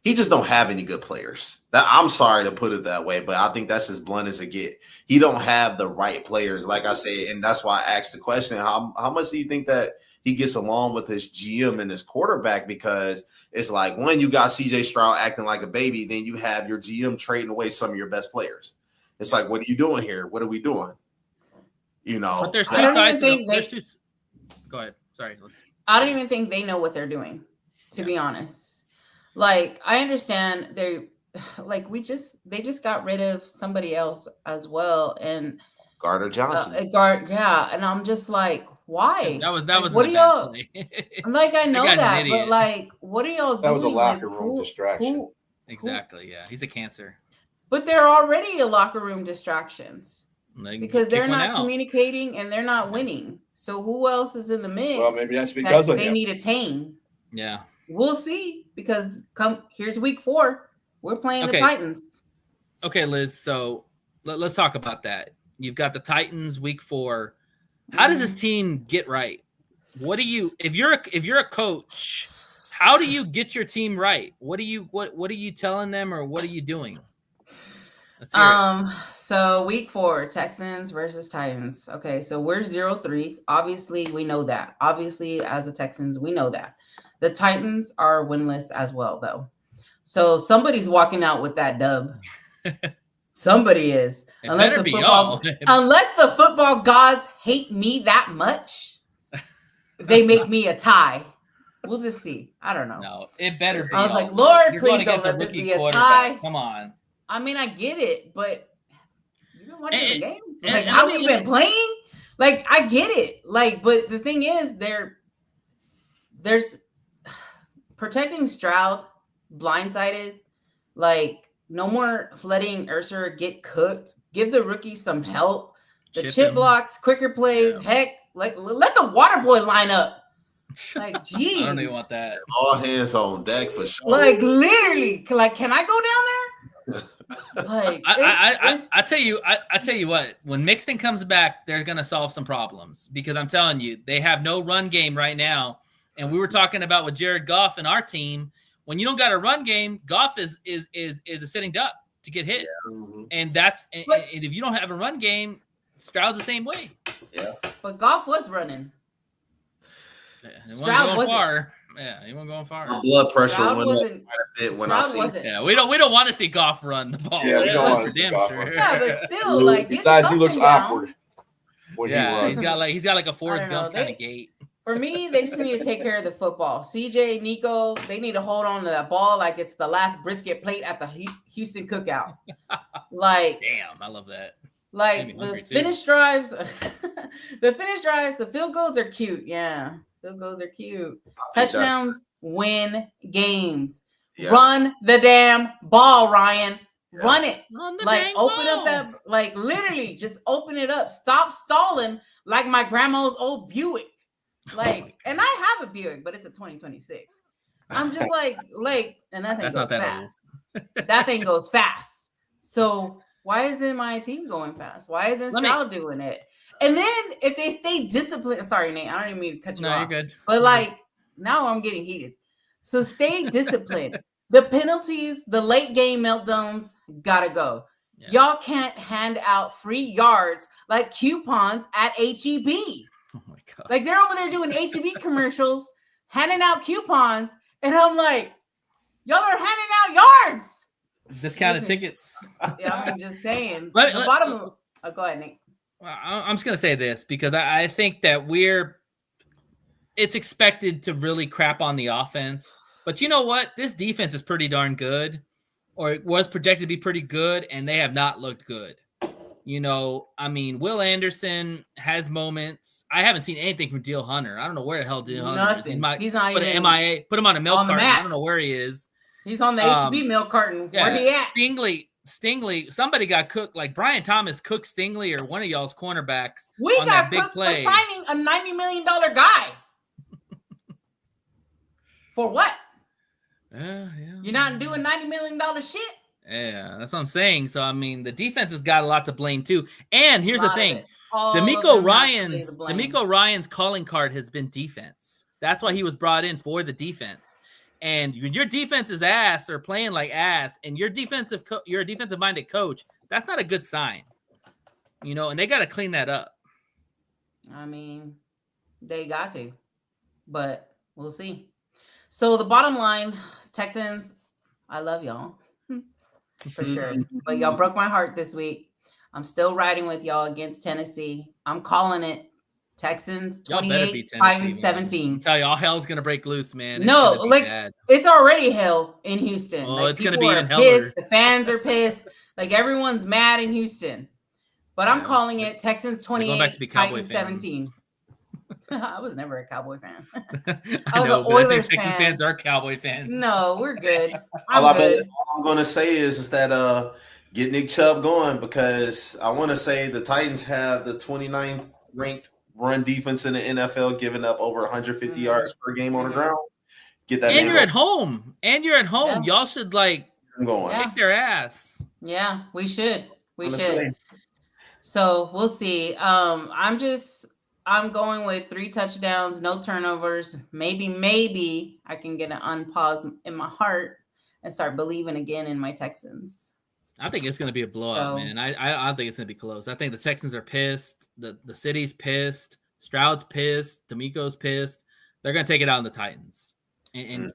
He just don't have any good players. I'm sorry to put it that way, but I think that's as blunt as it get. He don't have the right players, like I said, and that's why I asked the question: How much do you think that he gets along with his GM and his quarterback? Because it's like, one, you got C.J. Stroud acting like a baby, then you have your GM trading away some of your best players. It's like, what are you doing here? What are we doing? You know, but there's two sides. Go ahead. Sorry. I don't even think they know what they're doing, to be honest. Like, I understand they just got rid of somebody else as well, and Gardner Johnson. And I'm just like, why? That was what are y'all? I'm like, I know that, but like, what are y'all doing? That was a locker room distraction. Exactly. Yeah, he's a cancer. But they're already a locker room distractions because they're not out. communicating and they're not winning. So who else is in the mix? Well, maybe that's because they need a tame. Yeah, we'll see, because here's week 4. We're playing the Titans. Okay, Liz. So let's talk about that. You've got the Titans week 4. How does this team get right? What do you, if you're a coach, how do you get your team right? What are you telling them, or what are you doing? Let's hear it. So week 4, Texans versus Titans. Okay, so we're 0-3. Obviously, we know that. Obviously, as the Texans, we know that. The Titans are winless as well, though. So somebody's walking out with that dub. Somebody is. Unless the football gods hate me that much, they make me a tie. We'll just see. I don't know. No, it better be. I was like, Lord, You're please don't let this be a tie. Come on. I mean, I get it, but you've been watching the games. Like, how we've been playing? Like, I get it. Like, but the thing is, there's protecting Stroud, blindsided. Like, no more letting Ursa get cooked. Give the rookie some help. The chip blocks, quicker plays. Yeah. Heck, like, let the water boy line up. Like, geez. I don't even want that. All hands on deck for sure. Like, literally, like, can I go down there? Like, I tell you what, when Mixon comes back, they're gonna solve some problems because I'm telling you, they have no run game right now. And we were talking about with Jared Goff and our team, when you don't got a run game, Goff is a sitting duck to get hit. Yeah. Mm-hmm. And if you don't have a run game, Stroud's the same way. Yeah. But Goff was running. Stroud wasn't far. Yeah, he wasn't going far. My blood pressure Stroud went up wasn't- quite a bit when Stroud I see. wasn't. Yeah, we don't want to see Goff run the ball. Yeah, we don't want to see Damn Goff sure. run. Yeah, but still, like, get Besides, he looks something down. awkward when he Yeah, runs. he's got like a Forrest I don't know. Gump kind of gait. For me, they just need to take care of the football. CJ, Nico, they need to hold on to that ball like it's the last brisket plate at the Houston cookout. Like, Damn, I love that. like Made me the hungry, too. finish drives, the field goals are cute. Yeah, field goals are cute. Touchdowns win games. Yes. Run the damn ball, Ryan. Yeah. Run it. Run the Like, dang open ball. up that, like, literally just open it up. Stop stalling like my grandma's old Buick. Like, and I have a Buick, but it's a 2026. I'm just like, and that thing That's goes not that fast. That thing goes fast. So why isn't my team going fast? Why isn't Stroud doing it? And then if they stay disciplined, sorry, Nate, I don't even mean to cut you No, off. you're good. But like, now I'm getting heated. So stay disciplined. The penalties, the late game meltdowns, gotta go. Yeah. Y'all can't hand out free yards like coupons at HEB. Oh my god. Like, they're over there doing HEB commercials, handing out coupons, and I'm like, y'all are handing out yards. Discounted Which is- tickets. Yeah, I'm just saying. Let- The let- bottom of, oh, go ahead, Nate. I'm just gonna say this because I think that it's expected to really crap on the offense. But you know what? This defense is pretty darn good, or it was projected to be pretty good, and they have not looked good. You know, I mean, Will Anderson has moments. I haven't seen anything from Dale Hunter. I don't know where the hell Dale Hunter is. He's not put even an MIA. Put him on a milk on the carton. I map. don't know where he is. He's on the HEB milk carton. Yeah, Where he at? Stingley. Somebody got cooked. Like Brian Thomas cooked Stingley or one of y'all's cornerbacks. We on got that big cooked for play. signing a $90 million guy. For what? Yeah. You're not doing $90 million shit? Yeah, that's what I'm saying. So I mean, the defense has got a lot to blame too. And here's the Lot of thing: it. All of D'Amico them have to play the blame. Ryan's calling card has been defense. That's why he was brought in for the defense. And when your defense is ass or playing like ass, and you're a defensive minded coach, that's not a good sign. You know, and they got to clean that up. I mean, they got to, but we'll see. So the bottom line, Texans, I love y'all for sure, but y'all broke my heart this week. I'm still riding with y'all against Tennessee. I'm calling it Texans Y'all better 28, beat Tennessee, Titans man. 17. I tell you, all hell's gonna break loose, man. It's No, gonna be like bad. it's already hell in Houston. Oh, Like, it's gonna people be are even heller. pissed. The fans are pissed. Like, everyone's mad in Houston. But I'm Yeah. calling it Texans They're going back 28, to be Cowboy Titans fans. 17. I was never a Cowboy fan. I was know, an but I think Oilers Texas fan. fans are Cowboy fans. No, we're good. All I'm good. I'm going to say is that get Nick Chubb going, because I want to say the Titans have the 29th ranked run defense in the NFL, giving up over 150 yards per game on the ground. Get that. And man you're at home. Yeah. Y'all should like going. Yeah. kick their ass. Yeah, we should. We I'm should. gonna say. So we'll see. I'm going with 3 touchdowns, no turnovers. Maybe I can get an unpause in my heart and start believing again in my Texans. I think it's going to be a blowout, So- man. I don't think it's going to be close. I think the Texans are pissed. The city's pissed. Stroud's pissed. D'Amico's pissed. They're going to take it out on the Titans. And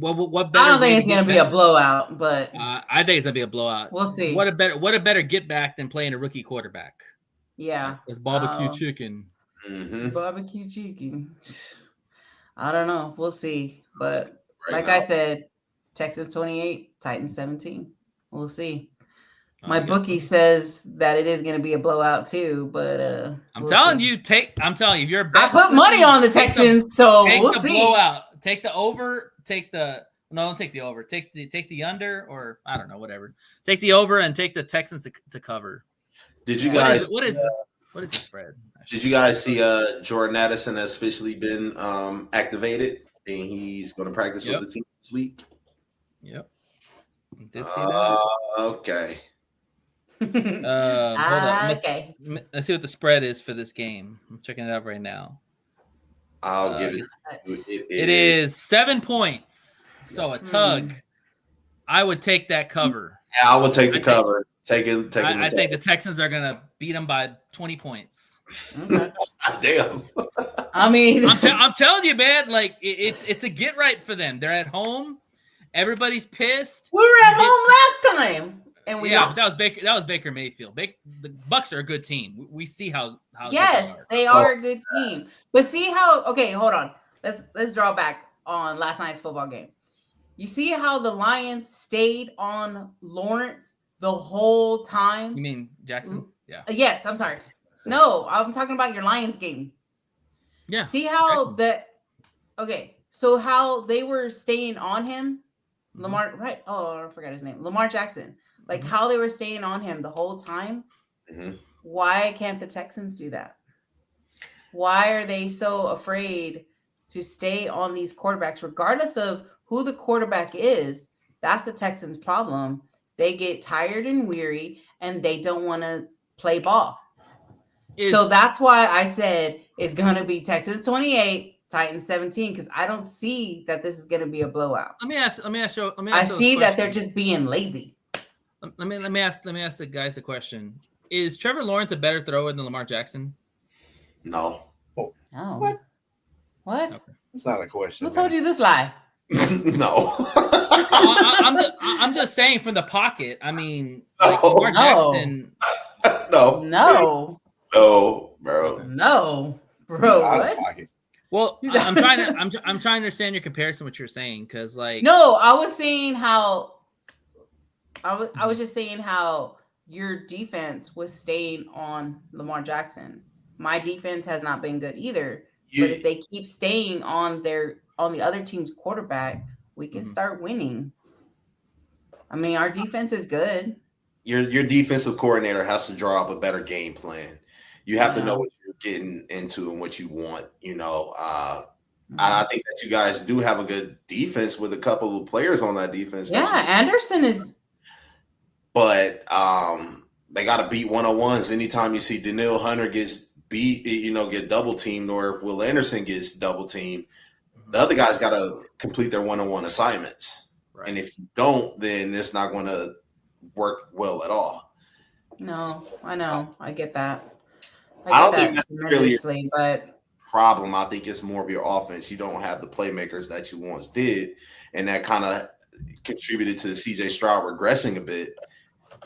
what better? I don't way think it's get going to be a back- blowout, but I think it's going to be a blowout. we'll see. What a better get back than playing a rookie quarterback. Yeah. It's barbecue Oh. chicken. Mhm. Barbecue chicken. I don't know. We'll see. But Right like now. I said, Texas 28, Titans 17. We'll see. My Okay. bookie says that it is going to be a blowout too, but I'm we'll telling see. you, I'm telling you, if you're a I bet put money on the take Texans, so Take we'll the see. blowout. Take the over. Don't take the over. Take the under, or I don't know, whatever. Take the over and take the Texans to cover. Did you What guys? is the spread? Did you guys see Jordan Addison has officially been activated and he's going to practice with the team this week? Yep. Did see that. Okay. Hold on. Okay. Let's see what the spread is for this game. I'm checking it out right now. I'll give it. It is 7 points. So a tug. I would take that cover. Yeah, I would take the cover. I think the Texans are gonna beat them by 20 points. Okay. Damn. I mean, I'm telling you, man. Like it's a get right for them. They're at home. Everybody's pissed. We were at home last time, and we that was Baker Mayfield. The Bucks are a good team. We see how yes, they are a good team. But see how? Okay, hold on. Let's draw back on last night's football game. You see how the Lions stayed on Lawrence the whole time? You mean Jackson? Yeah. Yes, I'm sorry. No, I'm talking about your Lions game. Yeah. See how so how they were staying on him? Lamar, right? Oh, I forgot his name. Lamar Jackson. Like how they were staying on him the whole time. Why can't the Texans do that? Why are they so afraid to stay on these quarterbacks, regardless of who the quarterback is? That's the Texans' problem. They get tired and weary, and they don't want to play ball. So that's why I said it's going to be Texans 28, Titans 17, because I don't see that this is going to be a blowout. Let me ask you. I see that they're just being lazy. Let me ask the guys a question. Is Trevor Lawrence a better thrower than Lamar Jackson? No. Oh. What? Okay. That's not a question. Who told you this lie? No. I'm just saying from the pocket. I mean, like Lamar Jackson. No, bro. No, bro. What? Well, I'm trying to understand your comparison. What you're saying, because like no, I was saying how. I was just saying how your defense was staying on Lamar Jackson. My defense has not been good either. But if they keep staying on the other team's quarterback, we can start winning. I mean, our defense is good. Your defensive coordinator has to draw up a better game plan. You have to know what you're getting into and what you want. I think that you guys do have a good defense with a couple of players on that defense. Yeah, Anderson is. But they got to beat 101s. Anytime you see Daniil Hunter gets beat, get double teamed, or if Will Anderson gets double teamed, the other guys got to complete their 101 assignments. Right. And if you don't, then it's not going to work well at all. No, I know. I get that. I don't think that's really a problem. I think it's more of your offense. You don't have the playmakers that you once did, and that kind of contributed to CJ Stroud regressing a bit.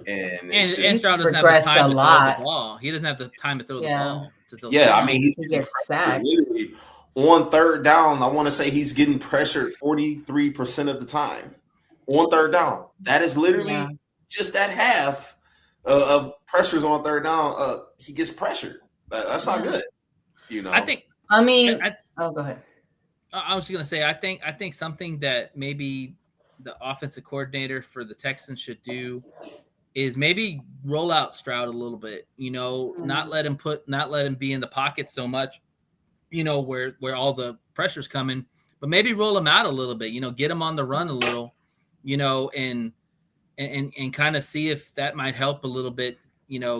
And Stroud doesn't have the time to throw the ball. He doesn't have the time to throw the ball. I mean, he gets sacked. On third down, I want to say he's getting pressured 43% of the time. On third down. That is literally just that half of pressures on third down. He gets pressured. That's not good. go ahead. I was just gonna say, I think something that maybe the offensive coordinator for the Texans should do is maybe roll out Stroud a little bit, not let him be in the pocket so much, where all the pressure's coming, but maybe roll him out a little bit, get him on the run a little, and kind of see if that might help a little bit,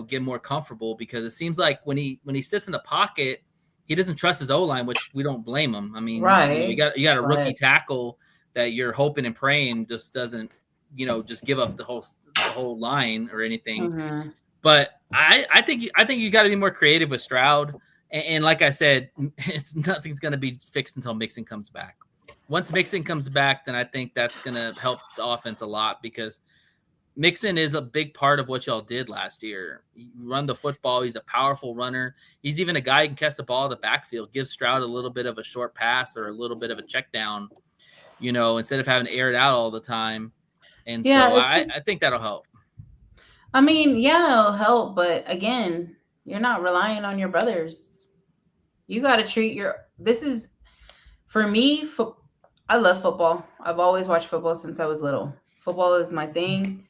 get more comfortable, because it seems like when he sits in the pocket, he doesn't trust his O-line, which we don't blame him. I mean, right. You got a rookie tackle that you're hoping and praying just doesn't, just give up the whole line or anything. Mm-hmm. But I think you got to be more creative with Stroud. And like I said, nothing's going to be fixed until Mixon comes back. Once Mixon comes back, then I think that's going to help the offense a lot, because Mixon is a big part of what y'all did last year. You run the football. He's a powerful runner. He's even a guy who can catch the ball in the backfield, give Stroud a little bit of a short pass or a little bit of a check down, instead of having to air it out all the time. And so I think that'll help. I mean, it'll help. But again, you're not relying on your brothers. You got to treat for me, I love football. I've always watched football since I was little. Football is my thing.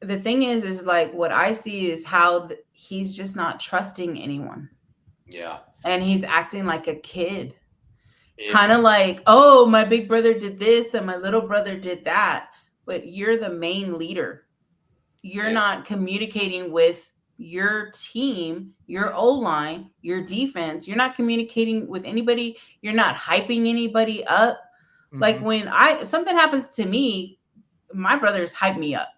The thing is like what I see is how he's just not trusting anyone. Yeah. And he's acting like a kid. If- Kind of like, oh, my big brother did this and my little brother did that. But you're the main leader. You're not communicating with your team, your O-line, your defense. You're not communicating with anybody. You're not hyping anybody up. Like when something happens to me, my brothers hype me up.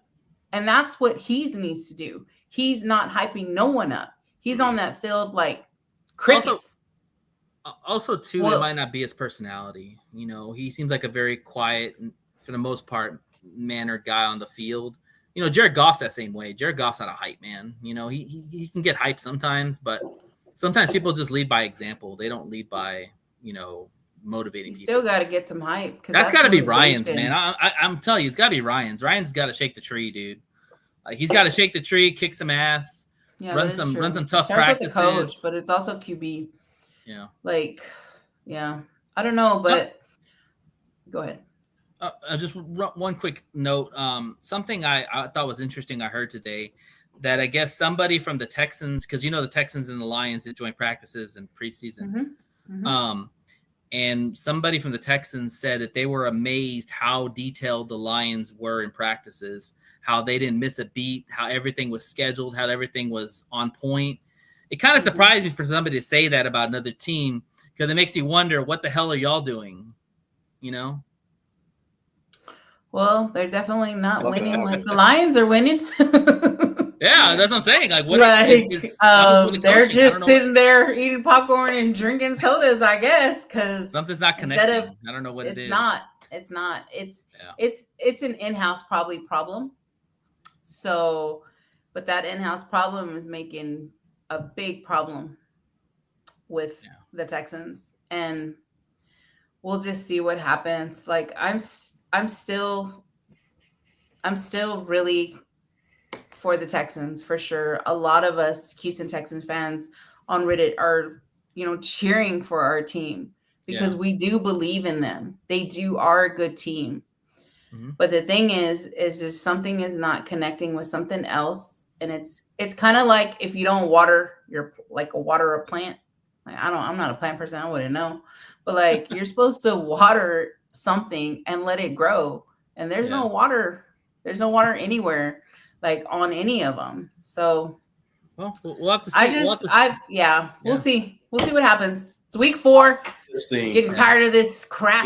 And that's what he needs to do. He's not hyping no one up. He's on that field like crickets. Also, too, Well, it might not be his personality. You know, he seems like a very quiet, for the most part, mannered guy on the field. You know, Jared Goff's that same way. Jared Goff's not a hype man. You know, he can get hyped sometimes, but sometimes people just lead by example. They don't lead by, you know, motivating you people. still got to get some hype. That's got to be Ryan's, man. I'm telling you, it's got to be Ryan's. Ryan's got to shake the tree, dude. Like, he's got to shake the tree, kick some ass, run some tough practices. With the coach, but it's also QB. Yeah. Like, yeah. I don't know, but go ahead. Just one quick note. Something I thought was interesting I heard today, that I guess somebody from the Texans, because you know the Texans and the Lions did joint practices in preseason. And somebody from the Texans said that they were amazed how detailed the Lions were in practices, how they didn't miss a beat, how everything was scheduled, how everything was on point. It kind of surprised me for somebody to say that about another team, because it makes you wonder, what the hell are y'all doing? You know? Well, they're definitely not winning like the Lions are winning. Yeah, that's what I'm saying. Like, what? They're just sitting there eating popcorn and drinking sodas, I guess, because something's not connecting. I don't know what it is. It's not. It's an in-house probably problem. So, but that in-house problem is making a big problem with the Texans, and we'll just see what happens. Like, I'm still really for the Texans for sure. A lot of us Houston Texans fans on Reddit are, cheering for our team because we do believe in them. They are a good team. But the thing is just something is not connecting with something else. And it's kind of like if you don't water a plant. Like, I'm not a plant person. I wouldn't know. But like, you're supposed to water something and let it grow. And there's no water. There's no water anywhere, like on any of them. So, well, we'll have to see. We'll see. We'll see what happens. It's week 4. Getting tired of this crap.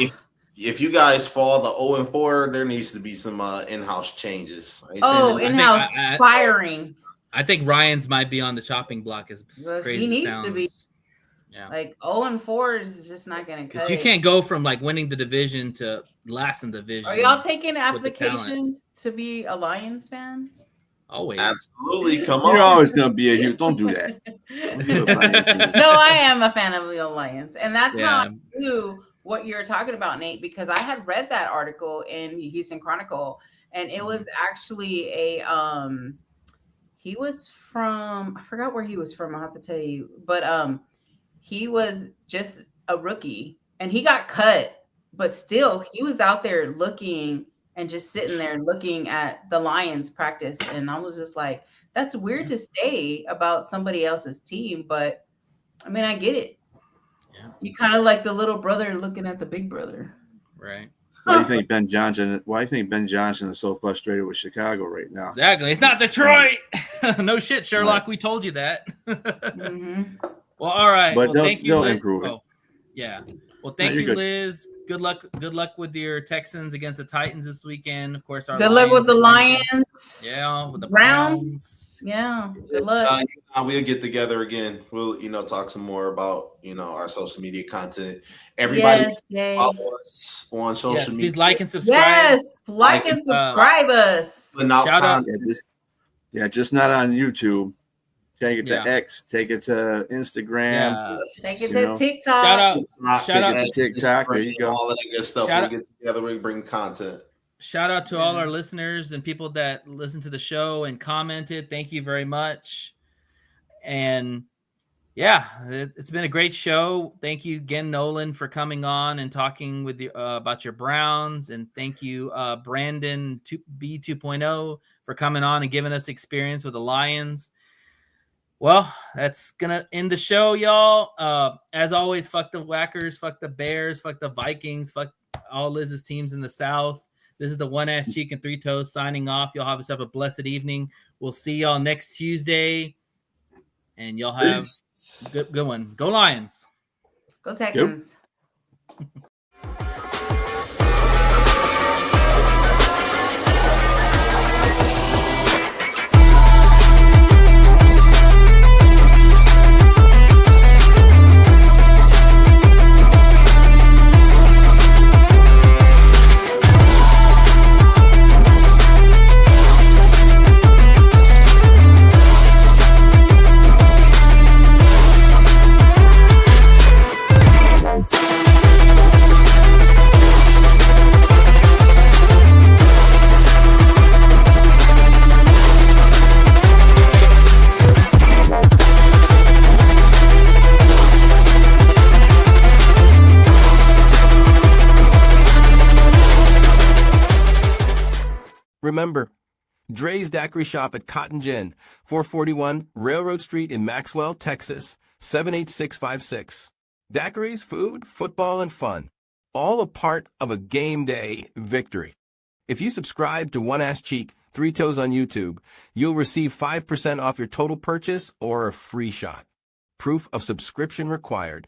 If you guys fall to 0-4, there needs to be some in-house changes. In-house firing. I think Ryan's might be on the chopping block. As crazy he needs sounds. to be. Yeah. Like 0-4 is just not going to cut. Because you can't go from like winning the division to last in the division. Are y'all taking applications to be a Lions fan? Always. Absolutely. Come on. You're always going to be a huge. Don't do that. No, I am a fan of the Lions. And that's how I knew what you're talking about, Nate, because I had read that article in Houston Chronicle, and it was actually he was from, I forgot where he was from. I'll have to tell you, but he was just a rookie and he got cut, but still he was out there looking and just sitting there looking at the Lions practice. And I was just like, that's weird to say about somebody else's team, but I mean, I get it. Yeah. You kind of like the little brother looking at the big brother. Right. Why do you think Ben Johnson is so frustrated with Chicago right now? Exactly. It's not Detroit. No shit, Sherlock. Right. We told you that. Well, all right. But thank you, they'll Liz. improve it. Yeah. Well, thank you, Liz. Good luck with your Texans against the Titans this weekend. Of course, good luck with the Lions. Yeah, with the Browns. Yeah. Good luck. We'll get together again. We'll talk some more about our social media content. Everybody follow us on social media. Please like and subscribe. Yes, like and subscribe us. Shout out. Just not on YouTube. Take it to X. Take it to Instagram. Take it to TikTok. Shout out to TikTok. There you go. All of that good stuff. We'll get together. We bring content. Shout out to all our listeners and people that listen to the show and commented. Thank you very much. And it's been a great show. Thank you again, Nolan, for coming on and talking with you about your Browns. And thank you, Brandan B 2.0, for coming on and giving us experience with the Lions. Well, that's gonna end the show, y'all. As always, fuck the Whackers, fuck the Bears, fuck the Vikings, fuck all Liz's teams in the South. This is the One Ass Cheek and Three Toes signing off. Y'all have yourself a blessed evening. We'll see y'all next Tuesday, and y'all have good one. Go Lions. Go Texans. Yep. Remember, Dre's Daiquiri Shop at Cotton Gin, 441 Railroad Street in Maxwell, Texas, 78656. Daiquiris, food, football, and fun. All a part of a game day victory. If you subscribe to One Ass Cheek, Three Toes on YouTube, you'll receive 5% off your total purchase or a free shot. Proof of subscription required.